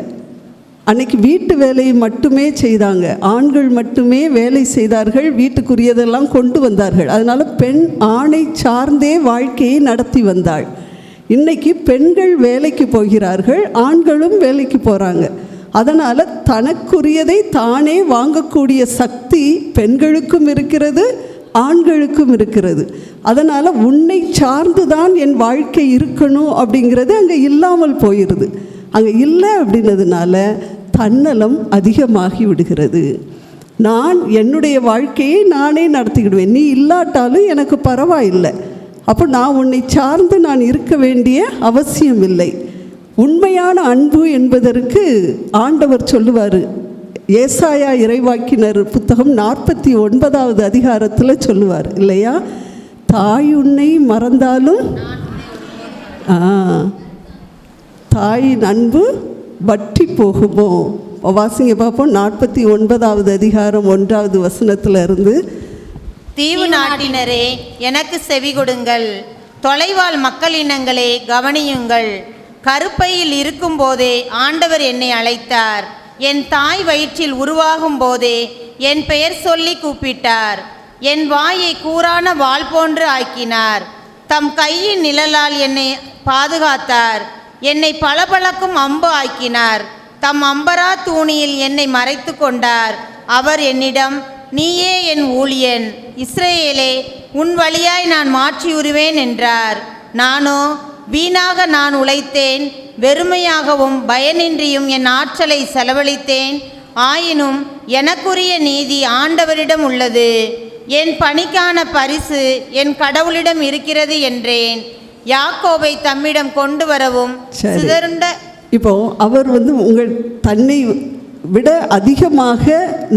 அன்னைக்கு வீட்டு வேலையை மட்டுமே செய்தாங்க, ஆண்கள் மட்டுமே வேலை செய்தார்கள், வீட்டுக்குரியதெல்லாம் கொண்டு வந்தார்கள். அதனால் பெண் ஆணை சார்ந்தே வாழ்க்கையை நடத்தி வந்தாள். இன்றைக்கி பெண்கள் வேலைக்கு போகிறார்கள், ஆண்களும் வேலைக்கு போகிறாங்க. அதனால் தனக்குரியதை தானே வாங்கக்கூடிய சக்தி பெண்களுக்கும் இருக்கிறது, ஆண்களுக்கும் இருக்கிறது. அதனால் உன்னை சார்ந்து தான் என் வாழ்க்கை இருக்கணும் அப்படிங்கிறது அங்கே இல்லாமல் போயிடுது. அங்கே இல்லை அப்படின்னதுனால தன்னலம் அதிகமாகி விடுகிறது. நான் என்னுடைய வாழ்க்கையை நானே நடத்திக்கிடுவேன், நீ இல்லாட்டாலும் எனக்கு பரவாயில்லை, அப்போ நான் உன்னை சார்ந்து நான் இருக்க வேண்டிய அவசியம் இல்லை. உண்மையான அன்பு என்பதற்கு ஆண்டவர் சொல்லுவார், ஏசாயா இறைவாக்கினர் புத்தகம் 49வது அதிகாரத்தில் சொல்லுவார், இல்லையா? தாய் உன்னை மறந்தாலும் தாயின் அன்பு வற்றி போகுமோ? வாசிங்க பார்ப்போம். 49வது அதிகாரம் 1வது வசனத்தில் இருந்து. தீவு நாட்டினரே எனக்கு செவி கொடுங்கள், தொலைவாழ் மக்களினங்களே கவனியுங்கள். கருப்பையில் இருக்கும் போதே ஆண்டவர் என்னை அழைத்தார், என் தாய் வயிற்றில் உருவாகும் போதே என் பெயர் சொல்லி கூப்பிட்டார். என் வாயை கூரான வாள் போன்று ஆக்கினார், தம் கையின் நிழலால் என்னை பாதுகாத்தார். என்னை பளபளக்கும் அம்பு ஆக்கினார், தம் அம்பரா தூணியில் என்னை மறைத்து கொண்டார். அவர் என்னிடம், நீயே என் ஊழியன், இஸ்ரேலே உன் வழியாய் நான் மாற்றியுறுவேன் என்றார். நானோ, வீணாக நான் உழைத்தேன், வெறுமையாகவும் பயனின்றியும் என் ஆற்றலை செலவழித்தேன். ஆயினும் எனக்குரிய நீதி ஆண்டவரிடம் உள்ளது, என் பணிக்கான பரிசு என் கடவுளிடம் இருக்கிறது என்றேன். யாக்கோபை தம்மிடம் கொண்டு வரவும் சிதறுண்ட. இப்போ அவர் உங்கள் தன்னை விட அதிகமாக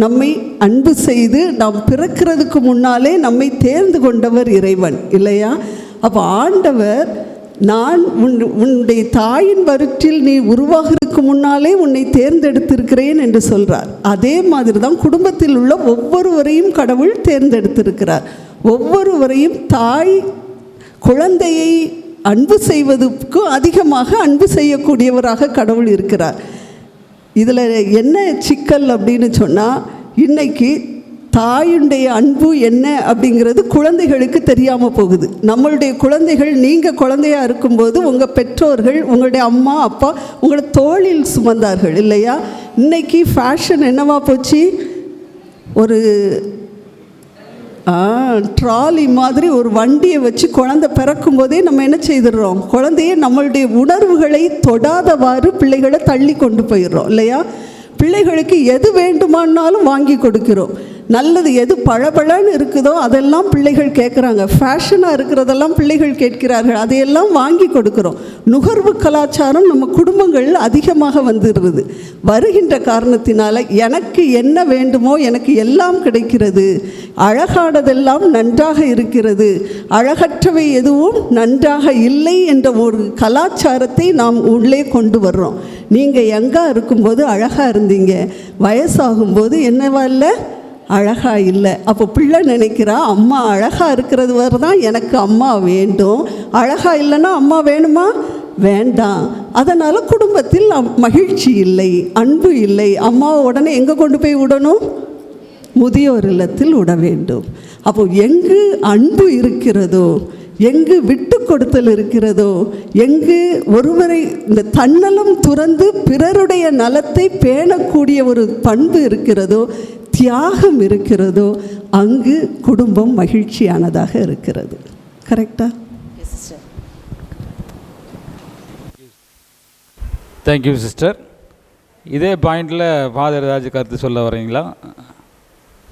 நம்மை அன்பு செய்து நாம் பிறக்கிறதுக்கு முன்னாலே நம்மை தேர்ந்து கொண்டவர் இறைவன், இல்லையா? அப்போ ஆண்டவர், நான் உன்னுடைய தாயின் வயிற்றில் நீ உருவாகிறதுக்கு முன்னாலே உன்னை தேர்ந்தெடுத்திருக்கிறேன் என்று சொல்கிறார். அதே மாதிரி தான் குடும்பத்தில் உள்ள ஒவ்வொருவரையும் கடவுள் தேர்ந்தெடுத்திருக்கிறார். ஒவ்வொருவரையும் தாய் குழந்தையை அன்பு செய்வதற்கு அதிகமாக அன்பு செய்யக்கூடியவராக கடவுள் இருக்கிறார். இதில் என்ன சிக்கல் அப்படின்னு சொன்னால், இன்றைக்கி தாயுடைய அன்பு என்ன அப்படிங்கிறது குழந்தைகளுக்கு தெரியாமல் போகுது. நம்மளுடைய குழந்தைகள், நீங்கள் குழந்தையாக இருக்கும்போது உங்கள் பெற்றோர்கள், உங்களுடைய அம்மா அப்பா உங்களை தோளில் சுமந்தார்கள், இல்லையா? இன்றைக்கி ஃபேஷன் என்னவா போச்சு, ஒரு ட்ராலி மாதிரி ஒரு வண்டியை வச்சு குழந்தை பிறக்கும் போதே நம்ம என்ன செய்துடுறோம், குழந்தைய நம்மளுடைய உணர்வுகளை தொடாதவாறு பிள்ளைகளை தள்ளி கொண்டு போயிடுறோம், இல்லையா? பிள்ளைகளுக்கு எது வேண்டுமானாலும் வாங்கி கொடுக்கிறோம். நல்லது எது பழபழன்னு இருக்குதோ அதெல்லாம் பிள்ளைகள் கேட்குறாங்க. ஃபேஷனாக இருக்கிறதெல்லாம் பிள்ளைகள் கேட்கிறார்கள், அதையெல்லாம் வாங்கி கொடுக்குறோம். நுகர்வு கலாச்சாரம் நம்ம குடும்பங்கள் அதிகமாக வந்துடுறது. வருகின்ற காரணத்தினால எனக்கு என்ன வேண்டுமோ எனக்கு எல்லாம் கிடைக்கிறது, அழகானதெல்லாம் நன்றாக இருக்கிறது, அழகற்றவை எதுவும் நன்றாக இல்லை என்ற ஒரு கலாச்சாரத்தை நாம் உள்ளே கொண்டு வர்றோம். நீங்கள் எங்கே இருக்கும்போது அழகாக இருந்தீங்க, வயசாகும்போது என்னவா இல்லை, அழகாக இல்லை. அப்போ பிள்ளை நினைக்கிறா, அம்மா அழகாக இருக்கிறது வரை தான் எனக்கு அம்மா வேண்டும், அழகாக இல்லைன்னா அம்மா வேணுமா? வேண்டாம். அதனால் குடும்பத்தில் மகிழ்ச்சி இல்லை, அன்பு இல்லை. அம்மாவை உடனே எங்கே கொண்டு போய் விடணும்? முதியோர் இல்லத்தில் விட வேண்டும். அப்போ எங்கு அன்பு இருக்கிறதோ, எங்கு விட்டு கொடுத்தல் இருக்கிறதோ, எங்கு ஒருவரை இந்த தன்னலம் துறந்து பிறருடைய நலத்தை பேணக்கூடிய ஒரு பண்பு இருக்கிறதோ, தியாகம் இருக்கிறதோ, அங்கு குடும்பம் மகிழ்ச்சியானதாக இருக்கிறது. கரெக்டா? Thank you sister. இதே பாயிண்டில் ஃபாதர் ஏதாச்சும் கருத்து சொல்ல வரீங்களா?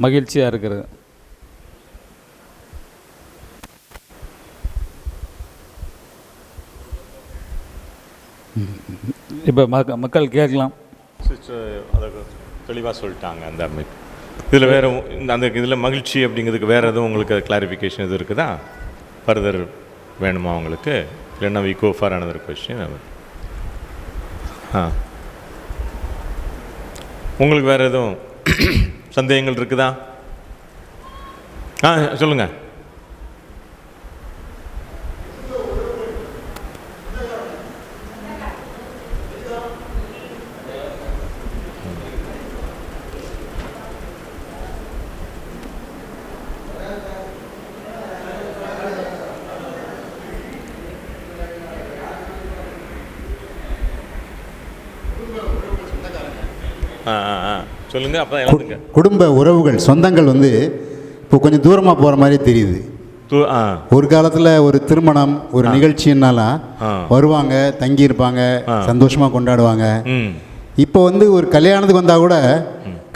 மகிழ்ச்சியாக இருக்கிறது. இப்போ மக்கள் கேட்கலாம். அதை தெளிவாக சொல்லிட்டாங்க. அந்த இதில் வேறு அந்த இதில் மகிழ்ச்சி அப்படிங்கிறதுக்கு வேறு எதுவும் உங்களுக்கு கிளாரிஃபிகேஷன் எதுவும் இருக்குதா? ஃபர்தர் வேணுமா உங்களுக்கு? இல்லைன்னா we go for another question. உங்களுக்கு வேறு எதுவும் சந்தேகங்கள் இருக்குதா? சொல்லுங்கள். சொல்லுங்கள். அப்போ எல்லாத்துங்க குடும்ப உறவுகள், சொந்தங்கள் வந்து இப்போ கொஞ்சம் தூரமாக போகிற மாதிரி தெரியுது. ஒரு காலத்தில் ஒரு திருமணம், ஒரு நிகழ்ச்சின்னாலாம் வருவாங்க, தங்கியிருப்பாங்க, சந்தோஷமாக கொண்டாடுவாங்க. இப்போ வந்து ஒரு கல்யாணத்துக்கு வந்தால் கூட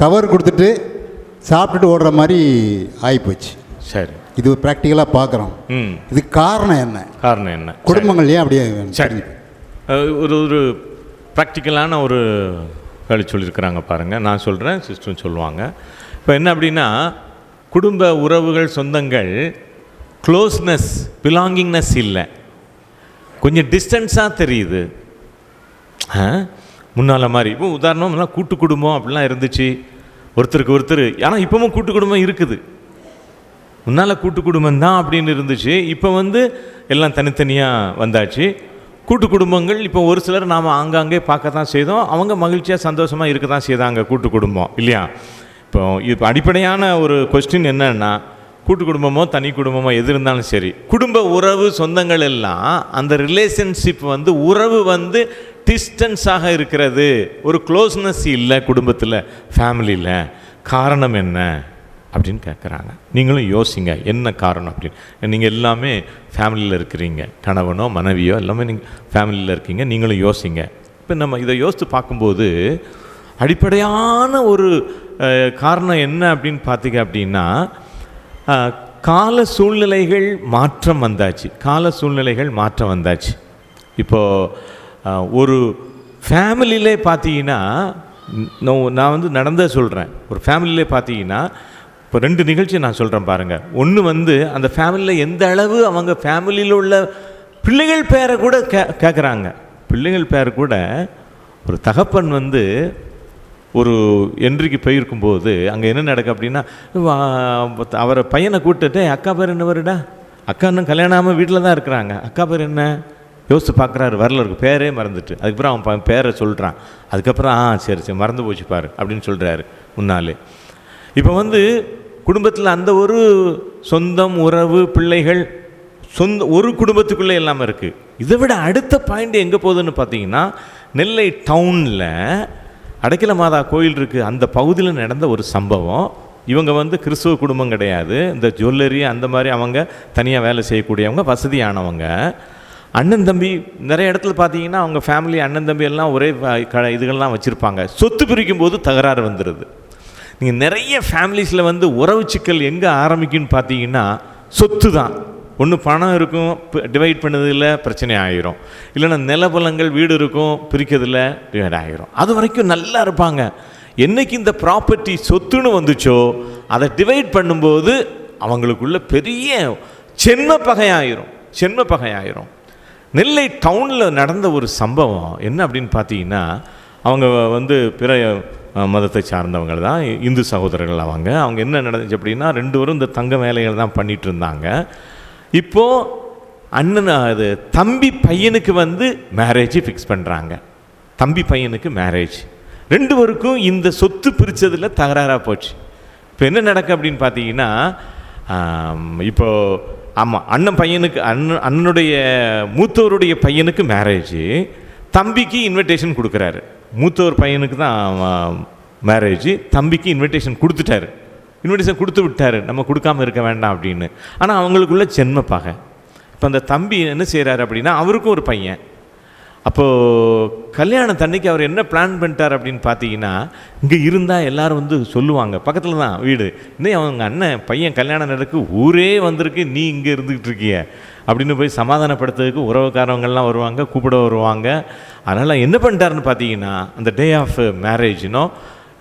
கவர் கொடுத்துட்டு சாப்பிட்டுட்டு ஓடுற மாதிரி ஆகிப்போச்சு. சரி, இது ஒரு ப்ராக்டிக்கலாக பார்க்குறோம். இதுக்கு காரணம் என்ன? காரணம் என்ன? குடும்பங்கள் ஏன் அப்படியே? சரி, ஒரு ப்ராக்டிக்கலான ஒரு வேலை சொல்லியிருக்கிறாங்க பாருங்கள். நான் சொல்கிறேன், சிஸ்டரும் சொல்லுவாங்க. இப்போ என்ன அப்படின்னா, குடும்ப உறவுகள், சொந்தங்கள் க்ளோஸ்னஸ், பிலாங்கிங்னஸ் இல்லை, கொஞ்சம் டிஸ்டன்ஸாக தெரியுது. முன்னால் மாதிரி இப்போ உதாரணம்லாம் கூட்டு குடும்பம் அப்படிலாம் இருந்துச்சு, ஒருத்தருக்கு ஒருத்தர். ஆனால் இப்போவும் கூட்டு குடும்பம் இருக்குது. முன்னால் கூட்டு குடும்பம் தான் அப்படின்னு இருந்துச்சு. இப்போ வந்து எல்லாம் தனித்தனியாக வந்தாச்சு. கூட்டு குடும்பங்கள் இப்போ ஒரு சிலர் நாம் ஆங்காங்கே பார்க்க தான் செய்தோம். அவங்க மகிழ்ச்சியாக சந்தோஷமாக இருக்க தான் செய்தாங்க கூட்டு குடும்பம், இல்லையா? இப்போ அடிப்படையான ஒரு கொஸ்டின் என்னன்னா, கூட்டு குடும்பமோ தனி குடும்பமோ எது இருந்தாலும் சரி, குடும்ப உறவு சொந்தங்கள் எல்லாம் அந்த ரிலேஷன்ஷிப் வந்து உறவு வந்து டிஸ்டன்ஸாக இருக்கிறது, ஒரு க்ளோஸ்னஸ் இல்லை குடும்பத்தில், ஃபேமிலியில். காரணம் என்ன அப்படின்னு கேட்குறாங்க. நீங்களும் யோசிங்க என்ன காரணம் அப்படின்னு. நீங்கள் எல்லாமே ஃபேமிலியில் இருக்கிறீங்க, கணவனோ மனைவியோ எல்லாமே நீங்கள் ஃபேமிலியில் இருக்கீங்க. நீங்களும் யோசிங்க. இப்போ நம்ம இதை யோசித்து பார்க்கும்போது அடிப்படையான ஒரு காரணம் என்ன அப்படின்னு பார்த்தீங்க அப்படின்னா, கால சூழ்நிலைகள் மாற்றம் வந்தாச்சு. கால சூழ்நிலைகள் மாற்றம் வந்தாச்சு. இப்போது ஒரு ஃபேமிலியிலே பார்த்தீங்கன்னா, நான் வந்து நடந்தே சொல்கிறேன். ஒரு ஃபேமிலியிலே பார்த்தீங்கன்னா, இப்போ 2 நிகழ்ச்சி நான் சொல்கிறேன் பாருங்கள். ஒன்று வந்து அந்த ஃபேமிலியில் எந்த அளவு அவங்க ஃபேமிலியில் உள்ள பிள்ளைகள் பேரை கூட கேட்குறாங்க. பிள்ளைகள் பேர் கூட ஒரு தகப்பன் வந்து ஒரு என்ட்ரிக்கு போயிருக்கும்போது அங்கே என்ன நடக்கும் அப்படின்னா, அவரை பையனை கூப்பிட்டுட்டு, அக்கா பேர் என்ன வருடா, அக்கா இன்னும் கல்யாணம் ஆகாமல் வீட்டில் தான் இருக்கிறாங்க, அக்கா பேர் என்ன யோசித்து பார்க்குறாரு, வரல இருக்கு, பேரே மறந்துட்டு. அதுக்கப்புறம் அவன் பேரை சொல்கிறான். அதுக்கப்புறம் சரி சரி மறந்து போச்சு பாரு அப்படின்னு சொல்கிறாரு முன்னாலே. இப்போ வந்து குடும்பத்தில் அந்த ஒரு சொந்தம், உறவு, பிள்ளைகள், ஒரு குடும்பத்துக்குள்ளே எல்லாமே இருக்குது. இதை விட அடுத்த பாயிண்ட் எங்கே போகுதுன்னு பார்த்தீங்கன்னா, நெல்லை டவுனில் அடைக்கல மாதா கோயில் இருக்குது. அந்த பகுதியில் நடந்த ஒரு சம்பவம். இவங்க வந்து கிறிஸ்துவ குடும்பம் கிடையாது, இந்த ஜுவல்லரி அந்த மாதிரி அவங்க தனியாக வேலை செய்யக்கூடியவங்க, வசதியானவங்க. அண்ணன் தம்பி நிறைய இடத்துல பார்த்தீங்கன்னா அவங்க ஃபேமிலி அண்ணன் தம்பி எல்லாம் ஒரே இதுகள்லாம் வச்சுருப்பாங்க. சொத்து பிரிக்கும் போது தகராறு வந்துடுது. நீங்கள் நிறைய ஃபேமிலிஸில் வந்து உறவு சிக்கல் எங்கே ஆரம்பிக்குன்னு பார்த்தீங்கன்னா, சொத்து தான். ஒன்று பணம் இருக்கும், டிவைட் பண்ணதில் பிரச்சனை ஆகிரும். இல்லைன்னா நிலபலங்கள் வீடு இருக்கும், பிரிக்கிறதுல டிவைட் ஆகிரும். அது வரைக்கும் நல்லா இருப்பாங்க. என்றைக்கு இந்த ப்ராப்பர்ட்டி சொத்துன்னு வந்துச்சோ, அதை டிவைட் பண்ணும்போது அவங்களுக்குள்ள பெரிய சென்ம பகையாயிரும். நெல்லை டவுனில் நடந்த ஒரு சம்பவம் என்ன அப்படின்னு பார்த்தீங்கன்னா, அவங்க வந்து பிற மதத்தை சார்ந்தவங்க தான், இந்து சகோதரர்கள். அவங்க என்ன நடந்துச்சு அப்படின்னா, 2 பேரும் இந்த தங்க வேலைகள் தான் பண்ணிகிட்டு இருந்தாங்க. இப்போது அண்ணன் அது தம்பி பையனுக்கு வந்து மேரேஜ் ஃபிக்ஸ் பண்ணுறாங்க. தம்பி பையனுக்கு மேரேஜ். ரெண்டு பேருக்கும் இந்த சொத்து பிரித்ததில் தகராறாக போச்சு. இப்போ என்ன நடக்கு அப்படின்னு பார்த்தீங்கன்னா, இப்போது ஆமாம், அண்ணன் பையனுக்கு அண்ணனுடைய மூத்தவருடைய பையனுக்கு மேரேஜ், தம்பிக்கு இன்விடேஷன் கொடுக்குறாரு. மூத்தவர் பையனுக்கு தான் மேரேஜ், தம்பிக்கு இன்விடேஷன் கொடுத்துட்டாரு. இன்விடேஷன் கொடுத்து விட்டார், நம்ம கொடுக்காமல் இருக்க வேண்டாம் அப்படின்னு. ஆனால் அவங்களுக்குள்ள ஜென்ம பகை. இப்போ அந்த தம்பி என்ன செய்கிறாரு அப்படின்னா, அவருக்கும் ஒரு பையன். அப்போது கல்யாணம் தன்னைக்கு அவர் என்ன பிளான் பண்ணிட்டார் அப்படின்னு பார்த்தீங்கன்னா, இங்கே இருந்தால் எல்லோரும் வந்து சொல்லுவாங்க, பக்கத்தில் தான் வீடு, இன்னும் அவங்க அண்ணன் பையன் கல்யாணம் நடக்கு, ஊரே வந்திருக்கு, நீ இங்கே இருந்துக்கிட்டு இருக்கிய அப்படின்னு போய் சமாதானப்படுத்துறதுக்கு உறவுக்காரவங்கள்லாம் வருவாங்க, கூப்பிட வருவாங்க. அதனால் என்ன பண்ணிட்டாருன்னு பார்த்தீங்கன்னா, அந்த டே ஆஃப் மேரேஜ்னோ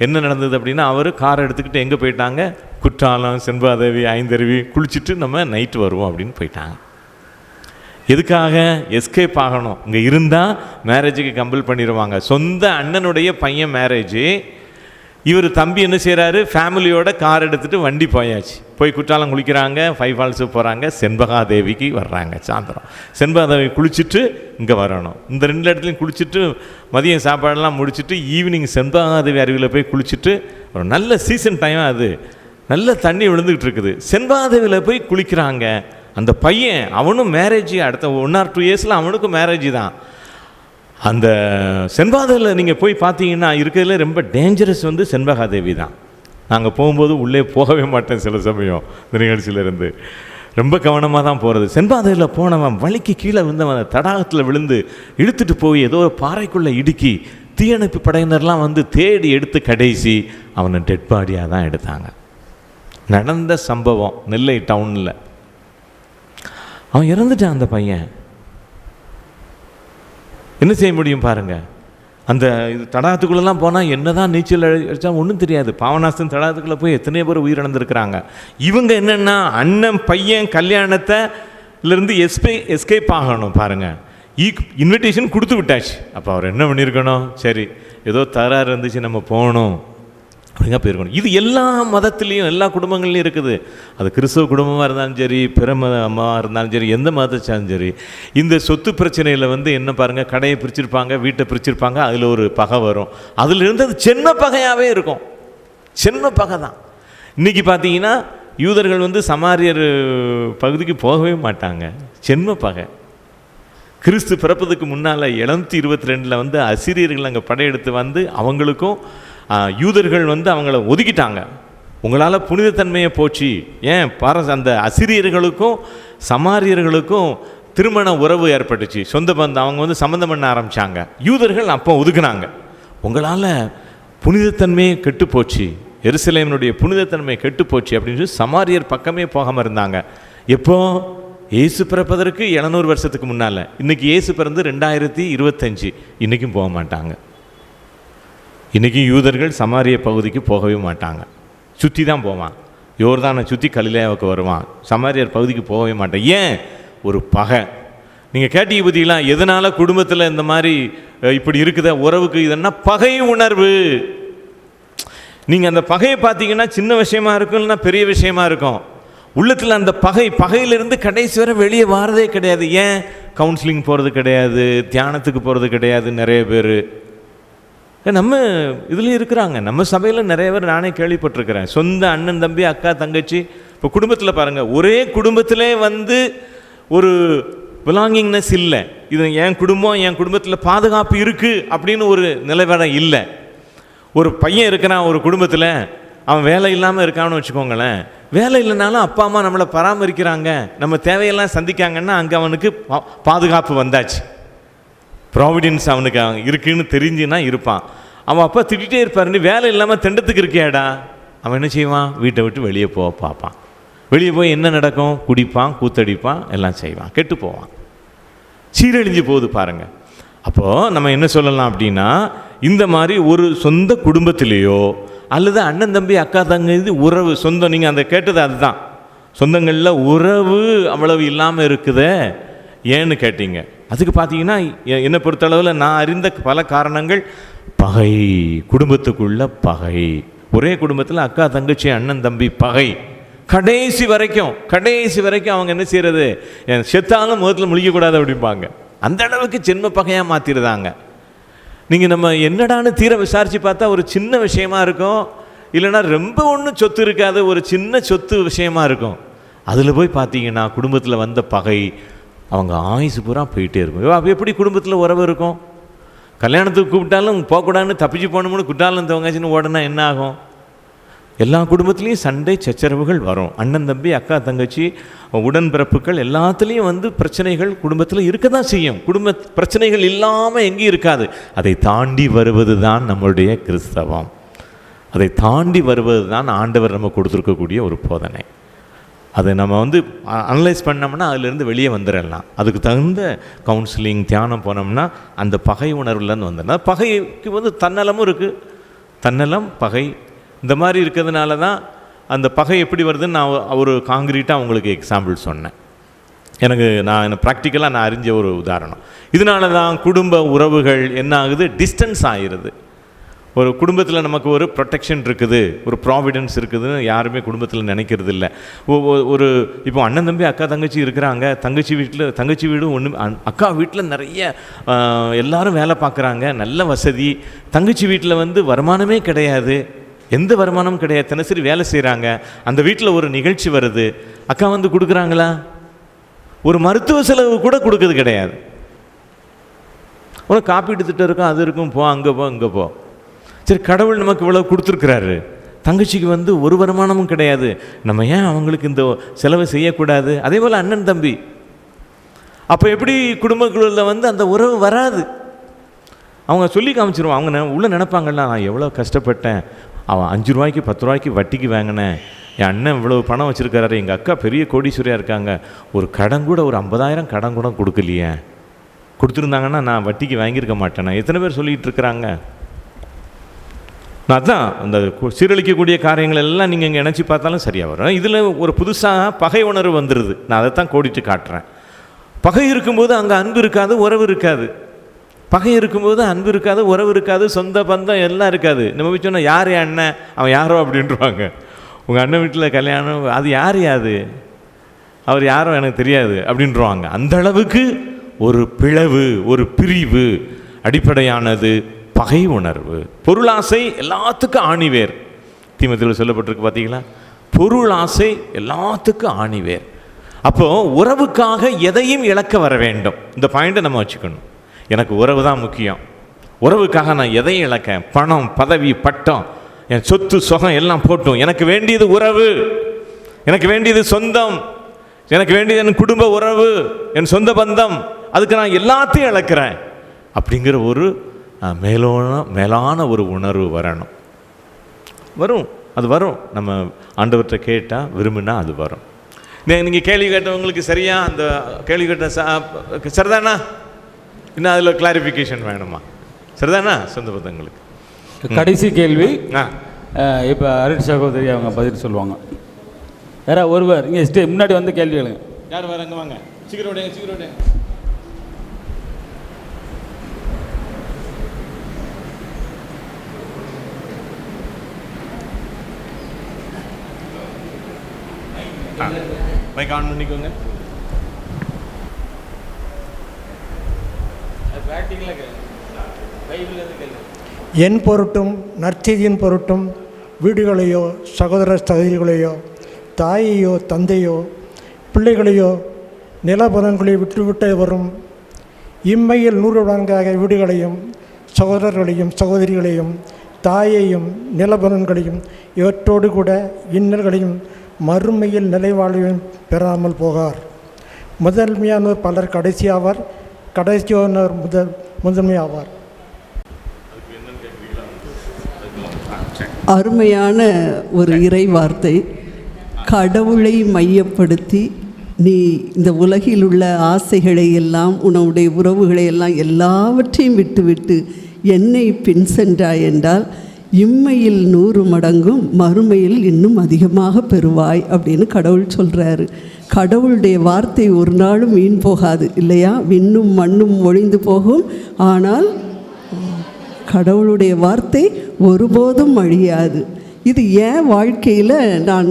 என்ன நடந்தது அப்படின்னா, அவர் காரை எடுத்துக்கிட்டு எங்கே போயிட்டாங்க, குற்றாலம், செண்பாதேவி, ஐந்தருவி குளிச்சுட்டு நம்ம நைட்டு வருவோம் அப்படின்னு போயிட்டாங்க. எதுக்காக? எஸ்கேப் ஆகணும். இங்கே இருந்தால் மேரேஜுக்கு கம்பல் பண்ணிடுவாங்க. சொந்த அண்ணனுடைய பையன் மேரேஜு. இவர் தம்பி என்ன செய்கிறாரு, ஃபேமிலியோட கார் எடுத்துகிட்டு வண்டி போயாச்சு. போய் குற்றாலம் குளிக்கிறாங்க, 5 ஃபால்ஸு போகிறாங்க, செண்பகாதேவிக்கு வர்றாங்க. சாயந்தரம் செண்பகாதேவி குளிச்சுட்டு இங்கே வரணும். இந்த 2 இடத்துலையும் குளிச்சுட்டு மதியம் சாப்பாடெல்லாம் முடிச்சுட்டு ஈவினிங் செண்பகாதேவி அருவியில் போய் குளிச்சுட்டு, ஒரு நல்ல சீசன் டைம், அது நல்ல தண்ணி விழுந்துக்கிட்டு இருக்குது. செண்பகாதேவியில் போய் குளிக்கிறாங்க. அந்த பையன் அவனும் மேரேஜ், அடுத்த 1 or 2 இயர்ஸில் அவனுக்கும் மேரேஜ் தான். அந்த செண்பகாதேவியில் நீங்கள் போய் பார்த்தீங்கன்னா இருக்கிறதுல ரொம்ப டேஞ்சரஸ் வந்து செண்பகாதேவி தான். நாங்கள் போகும்போது உள்ளே போகவே மாட்டேன் சில சமயம், இந்த நிகழ்ச்சியிலேருந்து ரொம்ப கவனமாக தான் போகிறது. செண்பகாதேவியில் போனவன் வலிக்கு கீழே விழுந்தவன் தடாகத்தில் விழுந்து இழுத்துட்டு போய் ஏதோ ஒரு பாறைக்குள்ளே இடுக்கி தீயணைப்பு படையினர்லாம் வந்து தேடி எடுத்து கடைசி அவனை டெட் பாடியாக தான் எடுத்தாங்க. நடந்த சம்பவம் நெல்லை டவுனில். அவன் இறந்துட்டான். அந்த பையன் என்ன செய்ய முடியும் பாருங்கள். அந்த இது தடாகத்துக்குள்ளெல்லாம் போனால் என்ன தான் நீச்சல் அடித்தா ஒன்றும் தெரியாது. பாவநாசன் தடாகத்துக்குள்ளே போய் எத்தனையோ பேர் உயிரிழந்திருக்கிறாங்க. இவங்க என்னென்னா அண்ணன் பையன் கல்யாணத்திலேருந்து எஸ்கேப் ஆகணும் பாருங்கள். இன்விடேஷன் கொடுத்து விட்டாச்சு. அப்போ அவர் என்ன பண்ணியிருக்கணும், சரி ஏதோ தகராறு இருந்துச்சு நம்ம போகணும் அப்படிங்க போயிருக்கணும். இது எல்லா மதத்துலேயும் எல்லா குடும்பங்கள்லையும் இருக்குது. அது கிறிஸ்தவ குடும்பமாக இருந்தாலும் சரி, பிற மதமாக இருந்தாலும் சரி, எந்த மதத்தாலும் சரி, இந்த சொத்து பிரச்சனையில் வந்து என்ன பாருங்கள், கடையை பிரிச்சிருப்பாங்க, வீட்டை பிரிச்சிருப்பாங்க, அதில் ஒரு பகை வரும். அதில் இருந்து அது சின்ன பகையாகவே இருக்கும். சின்ன பகை தான். இன்றைக்கி பார்த்தீங்கன்னா யூதர்கள் வந்து சமாரியர் பகுதிக்கு போகவே மாட்டாங்க. சின்ன பகை. கிறிஸ்து பிறப்பதுக்கு முன்னால் 722 வந்து அசிரியர்கள் அங்கே படையெடுத்து வந்து அவங்களுக்கும் யூதர்கள் வந்து அவங்கள ஒதுக்கிட்டாங்க. உங்களால் புனிதத்தன்மையை போச்சு. ஏன் அந்த அசிரியர்களுக்கும் சமாரியர்களுக்கும் திருமண உறவு ஏற்பட்டுச்சு, சொந்த பந்தம், அவங்க வந்து சம்மந்தம் பண்ண ஆரம்பித்தாங்க. யூதர்கள் அப்போ ஒதுக்குனாங்க. உங்களால் புனிதத்தன்மையை கெட்டு போச்சு, எருசலேமினுடைய புனிதத்தன்மை கெட்டு போச்சு அப்படின்னு சொல்லி சமாரியர் பக்கமே போகாமல் இருந்தாங்க. எப்போ? இயேசு பிறப்பதற்கு 700 வருஷத்துக்கு முன்னால். இன்றைக்கி இயேசு பிறந்து 2025. இன்றைக்கும் போக மாட்டாங்க. இன்றைக்கி யூதர்கள் சமாரிய பகுதிக்கு போகவே மாட்டாங்க. சுற்றி தான் போவான். யோர்தானை சுற்றி கலிலேயாவுக்கு வருவான். சமாரியர் பகுதிக்கு போகவே மாட்டான். ஏன்? ஒரு பகை. நீங்கள் கேட்டீங்க பற்றிங்களா, எதனால் குடும்பத்தில் இந்த மாதிரி இப்படி இருக்குத உறவுக்கு? இதென்னா பகை உணர்வு. நீங்கள் அந்த பகையை பார்த்தீங்கன்னா சின்ன விஷயமா இருக்கும், இல்லைன்னா பெரிய விஷயமா இருக்கும். உள்ளத்தில் அந்த பகையிலிருந்து கடைசி வரை வெளியே வாரதே கிடையாது. ஏன்? கவுன்சிலிங் போகிறது கிடையாது, தியானத்துக்கு போகிறது கிடையாது. நிறைய பேர் நம்ம இதுலேயும் இருக்கிறாங்க. நம்ம சபையில் நிறைய பேர் நானே கேள்விப்பட்டிருக்கிறேன். சொந்த அண்ணன் தம்பி அக்கா தங்கச்சி. இப்போ குடும்பத்தில் பாருங்கள், ஒரே குடும்பத்திலே வந்து ஒரு பிலாங்கிங்னஸ் இல்லை. இது என் குடும்பம், என் குடும்பத்தில் பாதுகாப்பு இருக்குது அப்படின்னு ஒரு நிலைவரம் இல்லை. ஒரு பையன் இருக்கிறான் ஒரு குடும்பத்தில், அவன் வேலை இல்லாமல் இருக்கான்னு வச்சுக்கோங்களேன். வேலை இல்லைனாலும் அப்பா அம்மா நம்மளை பராமரிக்கிறாங்க, நம்ம தேவையெல்லாம் சந்திக்காங்கன்னா அங்கே அவனுக்கு பாதுகாப்பு வந்தாச்சு. ப்ராவிடன்ஸ் அவனுக்கு இருக்குன்னு தெரிஞ்சுன்னா இருப்பான். அவன் அப்பா திட்டிகிட்டே இருப்பார், நீ வேலை இல்லாமல் திண்டத்துக்கு இருக்கியாடா. அவன் என்ன செய்வான்? வீட்டை விட்டு வெளியே போக பார்ப்பான். வெளியே போய் என்ன நடக்கும்? குடிப்பான், கூத்தடிப்பான், எல்லாம் செய்வான், கெட்டு போவான், சீரழிஞ்சு போகுது பாருங்கள். அப்போது நம்ம என்ன சொல்லலாம் அப்படின்னா, இந்த மாதிரி ஒரு சொந்த குடும்பத்திலேயோ அல்லது அண்ணன் தம்பி அக்கா தங்கி உறவு சொந்தம், நீங்கள் அந்த கேட்டது அதுதான். சொந்தங்களில் உறவு அவ்வளவு இல்லாமல் இருக்குதே ஏன்னு கேட்டீங்க. அதுக்கு பார்த்தீங்கன்னா என்னை பொறுத்தளவில் நான் அறிந்த பல காரணங்கள். பகை, குடும்பத்துக்குள்ள பகை. ஒரே குடும்பத்தில் அக்கா தங்கச்சி அண்ணன் தம்பி பகை. கடைசி வரைக்கும் அவங்க என்ன செய்கிறது, என் செத்தாலும் முகத்தில் முழிக்கக்கூடாது அப்படிம்பாங்க. அந்த அளவுக்கு ஜென்ம பகையாக மாற்றிடுதாங்க. நீங்கள் நம்ம என்னடான்னு தீர விசாரித்து பார்த்தா ஒரு சின்ன விஷயமா இருக்கும், இல்லைன்னா ரொம்ப ஒன்றும் சொத்து இருக்காது, ஒரு சின்ன சொத்து விஷயமா இருக்கும். அதில் போய் பார்த்தீங்கன்னா குடும்பத்தில் வந்த பகை அவங்க ஆயுசு பூரா போயிட்டே இருக்கும். அப்போ எப்படி குடும்பத்தில் உறவு இருக்கும்? கல்யாணத்துக்கு கூப்பிட்டாலும் போகக்கூடாதுன்னு தப்பிச்சு போகணும்னு குட்டாலும் தவங்காச்சின்னு ஓடனா என்ன ஆகும்? எல்லா குடும்பத்துலேயும் சண்டை சச்சரவுகள் வரும். அண்ணன் தம்பி, அக்கா தங்கச்சி, உடன்பிறப்புகள் எல்லாத்துலேயும் வந்து பிரச்சனைகள் குடும்பத்தில் இருக்க தான் செய்யும். குடும்ப பிரச்சனைகள் இல்லாமல் எங்கேயும் இருக்காது. அதை தாண்டி வருவது தான் நம்மளுடைய கிறிஸ்தவம். அதை தாண்டி வருவது தான் ஆண்டவர் நம்ம கொடுத்துருக்கக்கூடிய ஒரு போதனை. அதை நம்ம வந்து அனலைஸ் பண்ணோம்னா அதிலேருந்து வெளியே வந்துடலாம். அதுக்கு தகுந்த கவுன்சிலிங் தியானம் போனோம்னா அந்த பகை உணர்வுலேருந்து வந்துடலாம். பகைக்கு வந்து தன்னலமும் இருக்குது, தன்னலம் பகை இந்த மாதிரி இருக்கிறதுனால தான் அந்த பகை எப்படி வருதுன்னு நான் ஒரு காங்கிரீட்டாக உங்களுக்கு எக்ஸாம்பிள் சொன்னேன். நான் ப்ராக்டிக்கலாக நான் அறிஞ்ச ஒரு உதாரணம். இதனால தான் குடும்ப உறவுகள் என்ன ஆகுது, டிஸ்டன்ஸ் ஆகிடுது. ஒரு குடும்பத்தில் நமக்கு ஒரு ப்ரொடெக்ஷன் இருக்குது, ஒரு ப்ராவிடன்ஸ் இருக்குதுன்னு யாருமே குடும்பத்தில் நினைக்கிறது இல்லை. ஒரு இப்போ அண்ணன் தம்பி அக்கா தங்கச்சி இருக்கிறாங்க, தங்கச்சி வீடு ஒன்று, அக்கா வீட்டில் நிறைய எல்லாரும் வேலை பார்க்குறாங்க, நல்ல வசதி. தங்கச்சி வீட்டில் வந்து வருமானமே கிடையாது, எந்த வருமானமும் கிடையாது, தினசரி வேலை செய்கிறாங்க. அந்த வீட்டில் ஒரு நிகழ்ச்சி வருது, அக்கா வந்து கொடுக்குறாங்களா? ஒரு மருத்துவ செலவு கூட கொடுக்கறது கிடையாது. உனக்கு காப்பீட்டு திட்டம் இருக்கும், அது இருக்கும், போ அங்கே போ இங்கே போ. சரி, கடவுள் நமக்கு இவ்வளோ கொடுத்துருக்குறாரு, தங்கச்சிக்கு வந்து ஒரு வருமானமும் கிடையாது, நம்ம ஏன் அவங்களுக்கு இந்த செலவு செய்யக்கூடாது? அதே போல் அண்ணன் தம்பி. அப்போ எப்படி குடும்பங்களில் வந்து அந்த உறவு வராது? அவங்க சொல்லி காமிச்சிருவான். அவங்க உள்ளே நினைப்பாங்கல்ல, நான் எவ்வளோ கஷ்டப்பட்டேன், அவன் 5 ரூபாய்க்கு 10 ரூபாய்க்கு வட்டிக்கு வாங்கினேன், என் அண்ணன் இவ்வளோ பணம் வச்சுருக்காரு, எங்கள் அக்கா பெரிய கோடீஸ்வரியாக இருக்காங்க, ஒரு கடன் கூட ஒரு 50,000 கடன் கூட கொடுக்கலையே, கொடுத்துருந்தாங்கன்னா நான் வட்டிக்கு வாங்கியிருக்க மாட்டேன். எத்தனை பேர் சொல்லிகிட்டு இருக்கிறாங்க? நான் தான் அந்த சீரழிக்கக்கூடிய காரியங்கள் எல்லாம் நீங்கள் இங்கே நினச்சி பார்த்தாலும் சரியாக வரும். இதில் ஒரு புதுசாக பகை உணர்வு வந்துடுது. நான் அதை தான் கோடிட்டு காட்டுறேன். பகை இருக்கும்போது அங்கே அன்பு இருக்காது, உறவு இருக்காது. பகை இருக்கும்போது அன்பு இருக்காது, உறவு இருக்காது, சொந்த பந்தம் எல்லாம் இருக்காது. நம்ம போய் சொன்னால் யார் என் அண்ணன், அவன் யாரோ அப்படின்ட்டுருவாங்க. உங்கள் அண்ணன் வீட்டில் கல்யாணம், அது யார் யாது, அவர் யாரோ எனக்கு தெரியாது அப்படின்ட்டுருவாங்க. அந்த அளவுக்கு ஒரு பிளவு, ஒரு பிரிவு அடிப்படையானது பகை உணர்வு. பொருளாசை எல்லாத்துக்கும் ஆணிவேர். தீமோத்தேயுவில் சொல்லப்பட்டிருக்கு பார்த்தீங்களா? பொருளாசை எல்லாத்துக்கும் ஆணிவேர். அப்போது உறவுக்காக எதையும் இழக்க வர வேண்டும். இந்த பாயிண்ட்டை நம்ம வச்சுக்கணும். எனக்கு உறவு தான் முக்கியம், உறவுக்காக நான் எதையும் இழக்கேன், பணம் பதவி பட்டம் என் சொத்து சுகம் எல்லாம் போட்டும், எனக்கு வேண்டியது உறவு, எனக்கு வேண்டியது சொந்தம், எனக்கு வேண்டியது என் குடும்ப உறவு, என் சொந்த பந்தம், அதுக்கு நான் எல்லாத்தையும் இழக்கிறேன் அப்படிங்கிற ஒரு மேலான ஒரு உணர்வு வரணும். அது வரும். நம்ம ஆண்டவர்கிட்ட கேட்டால் விரும்பினா அது வரும். நீங்கள் கேள்வி கேட்டவங்களுக்கு சரியா அந்த கேள்வி கேட்ட சரிதானா, இன்னும் அதில் கிளாரிஃபிகேஷன் வேணுமா? சரிதானா? சொந்த பந்தங்களுக்கு கடைசி கேள்வி. இப்போ அருட் சகோதரி அவங்க பதில் சொல்லுவாங்க. வேற ஒருவர் இங்கே முன்னாடி வந்து கேள்வி கேளுங்க. யார் வர? அங்கே வாங்க, சீக்கிரம் விடுங்க, சீக்கிரம் விடுங்க. மைக் ஆன் பண்ணிக்கோங்க. என் பொருட்டும் நற்செய்தியின் பொருட்டும் வீடுகளையோ சகோதர சகோதரிகளையோ தாயையோ தந்தையோ பிள்ளைகளையோ நிலபலன்களை விட்டுவிட்டு வரும் இம்மையில் 100 மடங்காக வீடுகளையும் சகோதரர்களையும் சகோதரிகளையும் தாயையும் நிலபலன்களையும் இவற்றோடு கூட இன்னல்களையும் மறுமையில் நிலைவாழ்வையும் பெறாமல் போகார். முதன்மையானோர் பலர் கடைசியாவார், கடைசியானோர் முதன்மையாவார். அருமையான ஒரு இறை வார்த்தை. கடவுளை மையப்படுத்தி நீ இந்த உலகில் உள்ள ஆசைகளை எல்லாம், உன்னுடைய உறவுகளை எல்லாம் எல்லாவற்றையும் விட்டுவிட்டு என்னை பின் சென்றாய் என்றால் இம்மையில் 100 மடங்கும் மறுமையில் இன்னும் அதிகமாக பெறுவாய் அப்படின்னு கடவுள் சொல்கிறாரு. கடவுளுடைய வார்த்தை ஒரு நாளும் வீண் போகாது இல்லையா? விண்ணும் மண்ணும் ஒழிந்து போகும், ஆனால் கடவுளுடைய வார்த்தை ஒருபோதும் அழியாது. இது என் வாழ்க்கையில் நான்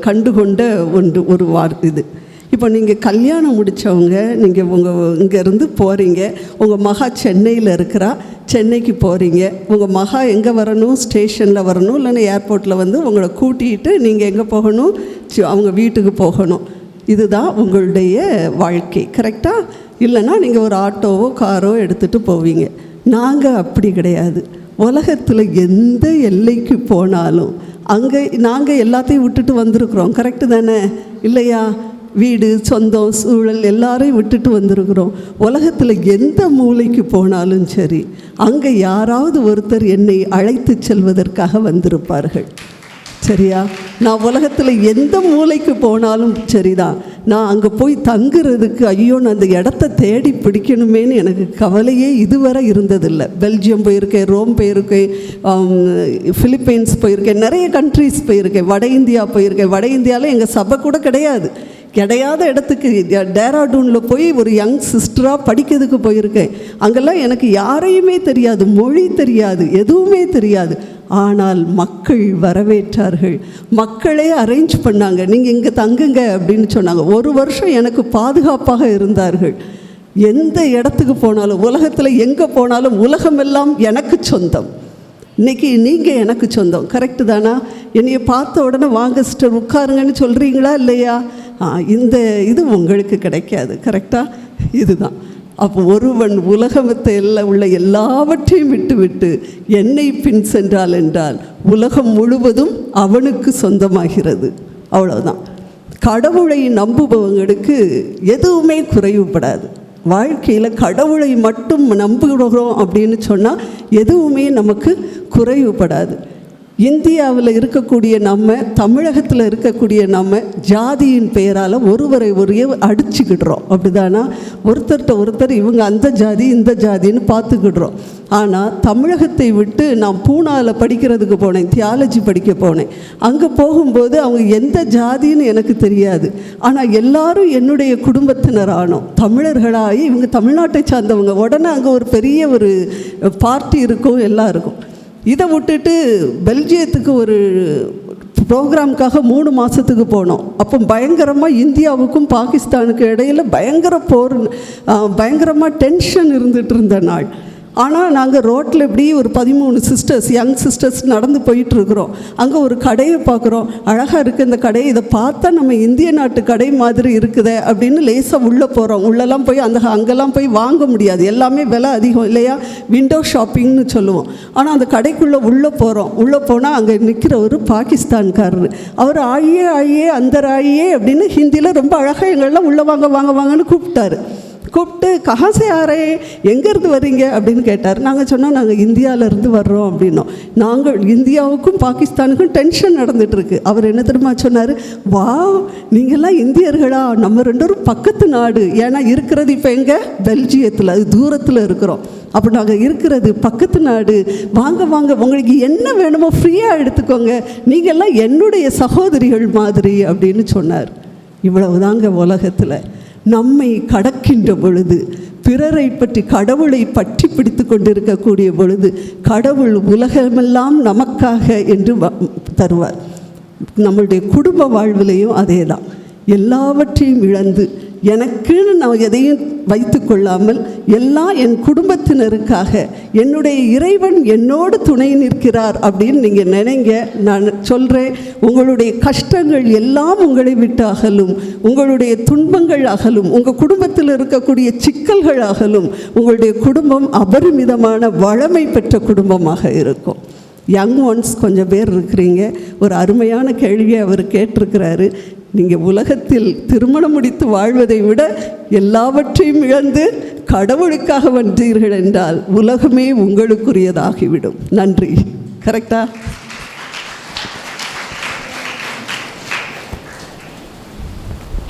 கண்டுகொண்ட ஒரு இது. இப்போ நீங்கள் கல்யாணம் முடித்தவங்க, நீங்கள் இங்கேருந்து போகிறீங்க, உங்கள் மகா சென்னையில் இருக்கிறா, சென்னைக்கு போகிறீங்க, உங்கள் மகா எங்கே வரணும், ஸ்டேஷனில் வரணும், இல்லைன்னா ஏர்போர்ட்டில் வந்து உங்களை கூட்டிகிட்டு நீங்கள் எங்கே போகணும், அவங்க வீட்டுக்கு போகணும். இதுதான் உங்களுடைய வாழ்க்கை, கரெக்டாக? இல்லைன்னா நீங்கள் ஒரு ஆட்டோவோ காரோ எடுத்துகிட்டு போவீங்க. நாங்கள் அப்படி கிடையாது. உலகத்தில் எந்த எல்லைக்கு போனாலும் அங்கே நாங்கள் எல்லாத்தையும் விட்டுட்டு வந்திருக்கிறோம், கரெக்டு தானே இல்லையா? வீடு, சொந்தம், சூழல் எல்லாரையும் விட்டுட்டு வந்திருக்கிறோம். உலகத்தில் எந்த மூலைக்கு போனாலும் சரி, அங்கே யாராவது ஒருத்தர் என்னை அழைத்து செல்வதற்காக வந்திருப்பார்கள், சரியா? நான் உலகத்தில் எந்த மூலைக்கு போனாலும் சரிதான், நான் அங்கே போய் தங்குறதுக்கு ஐயோ நான் அந்த இடத்த தேடி பிடிக்கணுமேன்னு எனக்கு கவலையே இதுவரை இருந்ததில்லை. பெல்ஜியம் போயிருக்கேன், ரோம் போயிருக்கேன், ஃபிலிப்பைன்ஸ் போயிருக்கேன், நிறைய கண்ட்ரிஸ் போயிருக்கேன், வட இந்தியா போயிருக்கேன். வட இந்தியாவில் எங்கள் சபை கூட கிடையாது. கிடையாத இடத்துக்கு டேராடூனில் போய் ஒரு யங் சிஸ்டராக படிக்கிறதுக்கு போயிருக்கேன். அங்கெல்லாம் எனக்கு யாரையுமே தெரியாது, மொழி தெரியாது, எதுவுமே தெரியாது. ஆனால் மக்கள் வரவேற்றார்கள், மக்களே அரேஞ்ச் பண்ணாங்க, நீங்கள் இங்கே தங்குங்க அப்படின்னு சொன்னாங்க. 1 வருஷம் எனக்கு பாதுகாப்பாக இருந்தார்கள். எந்த இடத்துக்கு போனாலும், உலகத்தில் எங்கே போனாலும், உலகமெல்லாம் எனக்கு சொந்தம். இன்றைக்கி நீங்கள் எனக்கு சொந்தம், கரெக்டு தானா? என்னையை பார்த்த உடனே வாங்க சிஸ்டர் உட்காருங்கன்னு சொல்கிறீங்களா இல்லையா? இந்த இது உங்களுக்கு கிடைக்காது, கரெக்டாக? இதுதான். அப்போ ஒருவன் உலகத்தில் உள்ள எல்லாவற்றையும் விட்டுவிட்டு என்னை பின் சென்றால் என்றால் உலகம் முழுவதும் அவனுக்கு சொந்தமாகிறது, அவ்வளோதான். கடவுளை நம்புபவங்களுக்கு எதுவுமே குறைவுபடாது. வாழ்க்கையில் கடவுளை மட்டும் நம்புகிறோம் அப்படின்னு சொன்னால் எதுவுமே நமக்கு குறைவுபடாது. இந்தியாவில் இருக்கக்கூடிய நம்ம, தமிழகத்தில் இருக்கக்கூடிய நம்ம ஜாதியின் பெயரால் ஒருவரை அடிச்சுக்கிடுறோம், அப்படிதானா? ஒருத்தர்கிட்ட ஒருத்தர் இவங்க அந்த ஜாதி இந்த ஜாதின்னு பார்த்துக்கிடுறோம். ஆனால் தமிழகத்தை விட்டு நான் பூனாவில் படிக்கிறதுக்கு போனேன், தியாலஜி படிக்க போனேன். அங்கே போகும்போது அவங்க எந்த ஜாதின்னு எனக்கு தெரியாது. ஆனால் எல்லாரும் என்னுடைய குடும்பத்தினர் ஆனோம், தமிழர்களாகி இவங்க தமிழ்நாட்டை சார்ந்தவங்க. உடனே அங்கே ஒரு பெரிய ஒரு பார்ட்டி இருக்கும், எல்லாம் இருக்கும். இதை விட்டுட்டு பெல்ஜியத்துக்கு ஒரு ப்ரோக்ராமுக்காக 3 மாதத்துக்கு போனோம். அப்போ பயங்கரமாக இந்தியாவுக்கும் பாகிஸ்தானுக்கு இடையில் பயங்கர போர், பயங்கரமாக டென்ஷன் இருந்துகிட்டு இருந்த நாள். ஆனால் நாங்கள் ரோட்டில் இப்படி ஒரு 13 சிஸ்டர்ஸ், யங் சிஸ்டர்ஸ் நடந்து போயிட்டுருக்குறோம். அங்கே ஒரு கடையை பார்க்குறோம், அழகாக இருக்குது இந்த கடை, இதை பார்த்தா நம்ம இந்திய நாட்டு கடை மாதிரி இருக்குதே அப்படின்னு லேசாக உள்ளே போகிறோம். உள்ளெல்லாம் போய் அங்கெல்லாம் போய் வாங்க முடியாது, எல்லாமே விலை அதிகம் இல்லையா? விண்டோ ஷாப்பிங்னு சொல்லுவோம். ஆனால் அந்த கடைக்குள்ளே உள்ளே போகிறோம். உள்ளே போனால் அங்கே நிற்கிற ஒரு பாகிஸ்தான்காரர், அவர் ஆயே அந்த ஆயே அப்படின்னு ஹிந்தியில் ரொம்ப அழகாக எங்களெல்லாம் உள்ளே வாங்கன்னு கூப்பிட்டாரு. கூப்பிட்டு கஹாசே ஆரே, எங்கேருந்து வர்றீங்க அப்படின்னு கேட்டார். நாங்கள் சொன்னோம் நாங்கள் இந்தியாவிலேருந்து வர்றோம் அப்படின்னோம். நாங்கள் இந்தியாவுக்கும் பாகிஸ்தானுக்கும் டென்ஷன் நடந்துகிட்ருக்கு. அவர் என்ன தெரியுமா சொன்னார்? வா, நீங்கள்லாம் இந்தியர்களா? நம்ம 2 பக்கத்து நாடு. ஏன்னா இருக்கிறது இப்போ எங்கே? பெல்ஜியத்தில், அது தூரத்தில் இருக்கிறோம். அப்போ நாங்கள் இருக்கிறது பக்கத்து நாடு, வாங்க உங்களுக்கு என்ன வேணுமோ ஃப்ரீயாக எடுத்துக்கோங்க, நீங்கள்லாம் என்னுடைய சகோதரிகள் மாதிரி அப்படின்னு சொன்னார். இவ்வளவுதாங்க உலகத்தில். நம்மை கடக்கின்ற பொழுது, பிறரை பற்றி கடவுளை பற்றி பிடித்து கொண்டிருக்கக்கூடிய பொழுது, கடவுள் உலகமெல்லாம் நமக்காக என்று தருவார். நம்மளுடைய குடும்ப வாழ்விலையும் அதே தான். எல்லாவற்றையும் இழந்து எனக்குன்னு நான் எதையும் வைத்து கொள்ளாமல் எல்லாம் என் குடும்பத்தினருக்காக என்னுடைய இறைவன் என்னோடு துணை நிற்கிறார் அப்படின்னு நீங்கள் நினைங்க. நான் சொல்கிறேன், உங்களுடைய கஷ்டங்கள் எல்லாம் உங்களை விட்டு அகலும், உங்களுடைய துன்பங்கள் அகலும், உங்கள் குடும்பத்தில் இருக்கக்கூடிய சிக்கல்கள் அகலும். உங்களுடைய குடும்பம் அபரிமிதமான வளமை பெற்ற குடும்பமாக இருக்கும். யங் ஒன்ஸ் கொஞ்சம் பேர் இருக்கிறீங்க. ஒரு அருமையான கேள்வியை அவர் கேட்டிருக்கிறாரு. நீங்கள் உலகத்தில் திருமணம் முடித்து வாழ்வதை விட எல்லாவற்றையும் இழந்து கடவுளுக்காக வந்தீர்கள் என்றால் உலகமே உங்களுக்குரியதாகிவிடும். நன்றி. கரெக்டா?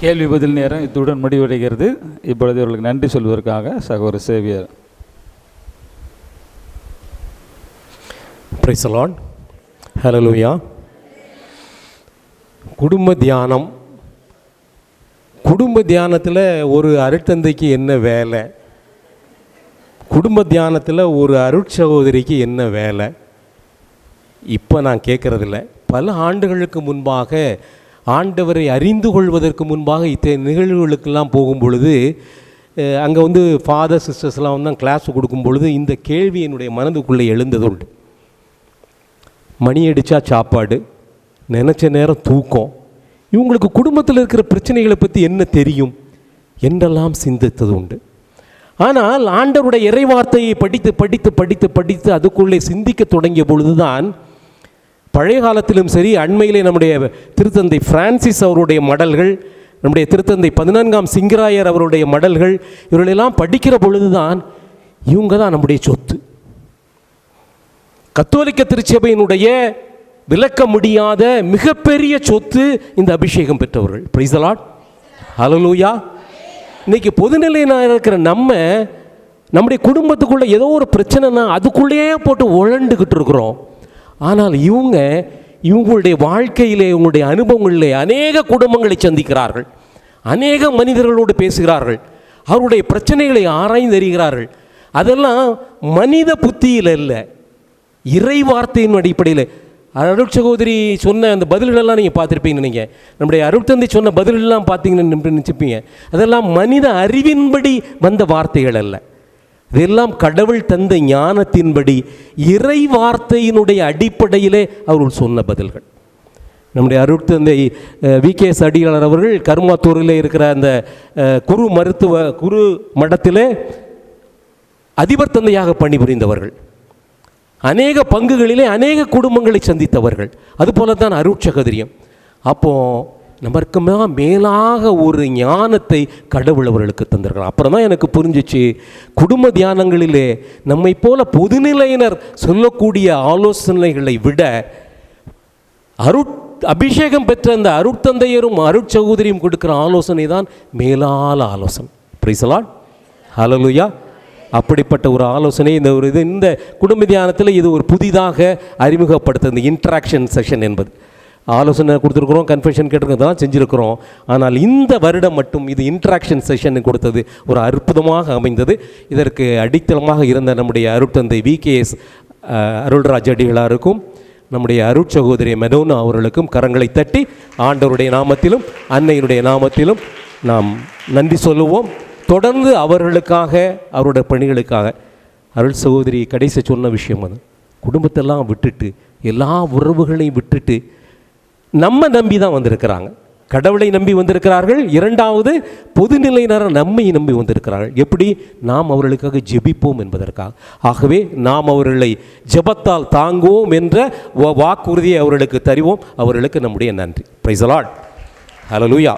கேள்வி பதில் நேரம் இத்துடன் முடிவடைகிறது. இப்பொழுது இவர்களுக்கு நன்றி சொல்வதற்காக சகோதரர் Xavier. Praise the Lord. Hallelujah. குடும்ப தியானம். குடும்ப தியானத்தில் ஒரு அருட்தந்தைக்கு என்ன வேலை, குடும்ப தியானத்தில் ஒரு அருட்சகோதரிக்கு என்ன வேலை, இப்போ நான் கேட்குறதில்ல. பல ஆண்டுகளுக்கு முன்பாக ஆண்டவரை அறிந்து கொள்வதற்கு முன்பாக இத்தகைய நிகழ்வுகளுக்கெல்லாம் போகும் பொழுது அங்கே வந்து ஃபாதர் சிஸ்டர்ஸ்லாம் வந்து கிளாஸ் கொடுக்கும் பொழுது இந்த கேள்வி என்னுடைய மனதுக்குள்ளே எழுந்ததுண்டு. மணி அடித்தா சாப்பாடு, நினச்ச நேரம் தூக்கம், இவங்களுக்கு குடும்பத்தில் இருக்கிற பிரச்சனைகளை பற்றி என்ன தெரியும் என்றெல்லாம் சிந்தித்தது உண்டு. ஆனால் ஆண்டவருடைய இறைவார்த்தையை படித்து படித்து படித்து படித்து அதுக்குள்ளே சிந்திக்க தொடங்கிய பொழுதுதான் பழைய காலத்திலும் சரி, அண்மையிலே நம்முடைய திருத்தந்தை பிரான்சிஸ் அவருடைய மடல்கள், நம்முடைய திருத்தந்தை 14ஆம் சிங்கராயர் அவருடைய மடல்கள், இவர்களெல்லாம் படிக்கிற பொழுதுதான் இவங்க தான் நம்முடைய சொத்து. கத்தோலிக்க திருச்சபையினுடைய விளக்க முடியாத மிகப்பெரிய சொத்து இந்த அபிஷேகம் பெற்றவர்கள். பிரைஸ் தி லார்ட், ஹல்லேலூயா. இன்னைக்கு பொதுநிலையினால் இருக்கிற நம்முடைய குடும்பத்துக்குள்ளே ஏதோ ஒரு பிரச்சனைனா அதுக்குள்ளேயே போட்டு உழண்டுக்கிட்டு இருக்கிறோம். ஆனால் இவங்களுடைய வாழ்க்கையிலே, இவங்களுடைய அனுபவங்களிலே அநேக குடும்பங்களை சந்திக்கிறார்கள், அநேக மனிதர்களோடு பேசுகிறார்கள், அவருடைய பிரச்சனைகளை ஆராய்ந்து அறிகிறார்கள். அதெல்லாம் மனித புத்தியில் இல்லை, இறை வார்த்தையின் அடிப்படையில். அருட் சகோதரி சொன்ன அந்த பதில்களெல்லாம் நீங்கள் பார்த்துருப்பீங்க. நீங்கள் நம்முடைய அருட்தந்தை சொன்ன பதில்களெல்லாம் பார்த்தீங்கன்னு நினச்சிப்பீங்க. அதெல்லாம் மனித அறிவின்படி வந்த வார்த்தைகள் அல்ல, இதெல்லாம் கடவுள் தந்த ஞானத்தின்படி இறை வார்த்தையினுடைய அடிப்படையிலே அவர்கள் சொன்ன பதில்கள். நம்முடைய அருட்தந்தை VKS அடிகளார் அவர்கள் கருமாத்தூரில் இருக்கிற அந்த குரு மடத்திலே அதிபர் தந்தையாக பணிபுரிந்தவர்கள், அநேக பங்குகளிலே அநேக குடும்பங்களை சந்தித்தவர்கள். அதுபோல தான் அருட்சகோதரியம். அப்போது நமக்கு மேலாக ஒரு ஞானத்தை கடவுள் அவர்களுக்கு தந்திருக்கிறார். அப்புறம் தான் எனக்கு புரிஞ்சிச்சு, குடும்ப தியானங்களிலே நம்மை போல பொதுநிலையினர் சொல்லக்கூடிய ஆலோசனைகளை விட அபிஷேகம் பெற்ற அந்த அருட்தந்தையரும் அருட்சகோதரியும் கொடுக்குற ஆலோசனை தான் மேலான ஆலோசனை. பிரைஸ் தி லார்ட், ஹல்லேலூயா. அப்படிப்பட்ட ஒரு ஆலோசனை இந்த குடும்ப தியானத்தில் இது ஒரு புதிதாக அறிமுகப்படுத்த இந்த இன்ட்ராக்ஷன் செஷன் என்பது. ஆலோசனை கொடுத்துருக்குறோம், கன்ஃபெஷன் கேட்டிருக்கிறதெல்லாம் செஞ்சுருக்கிறோம். ஆனால் இந்த வருடம் மட்டும் இது இன்ட்ராக்ஷன் செஷன் கொடுத்தது ஒரு அற்புதமாக அமைந்தது. இதற்கு அடித்தளமாக இருந்த நம்முடைய அருட்தந்தை VKS அருள்ராஜ் அடிகளாருக்கும் நம்முடைய அருட் சகோதரி மெடோனா அவர்களுக்கும் கரங்களை தட்டி ஆண்டவருடைய நாமத்திலும் அன்னையினுடைய நாமத்திலும் நாம் நன்றி சொல்லுவோம். தொடர்ந்து அவர்களுக்காக, அவருடைய பணிகளுக்காக. அருள் சகோதரி கடைசி சொன்ன விஷயம் அது, குடும்பத்தெல்லாம் விட்டுட்டு, எல்லா உறவுகளையும் விட்டுட்டு நம்ம நம்பி தான் வந்திருக்கிறாங்க. கடவுளை நம்பி வந்திருக்கிறார்கள். இரண்டாவது, பொதுநிலையினரை நம்மை நம்பி வந்திருக்கிறார்கள். எப்படி? நாம் அவர்களுக்காக ஜெபிப்போம் என்பதற்காக. ஆகவே நாம் அவர்களை ஜெபத்தால் தாங்குவோம் என்ற வாக்குறுதியை அவர்களுக்கு தருவோம். அவர்களுக்கு நம்முடைய நன்றி. Price the Lord, hallelujah.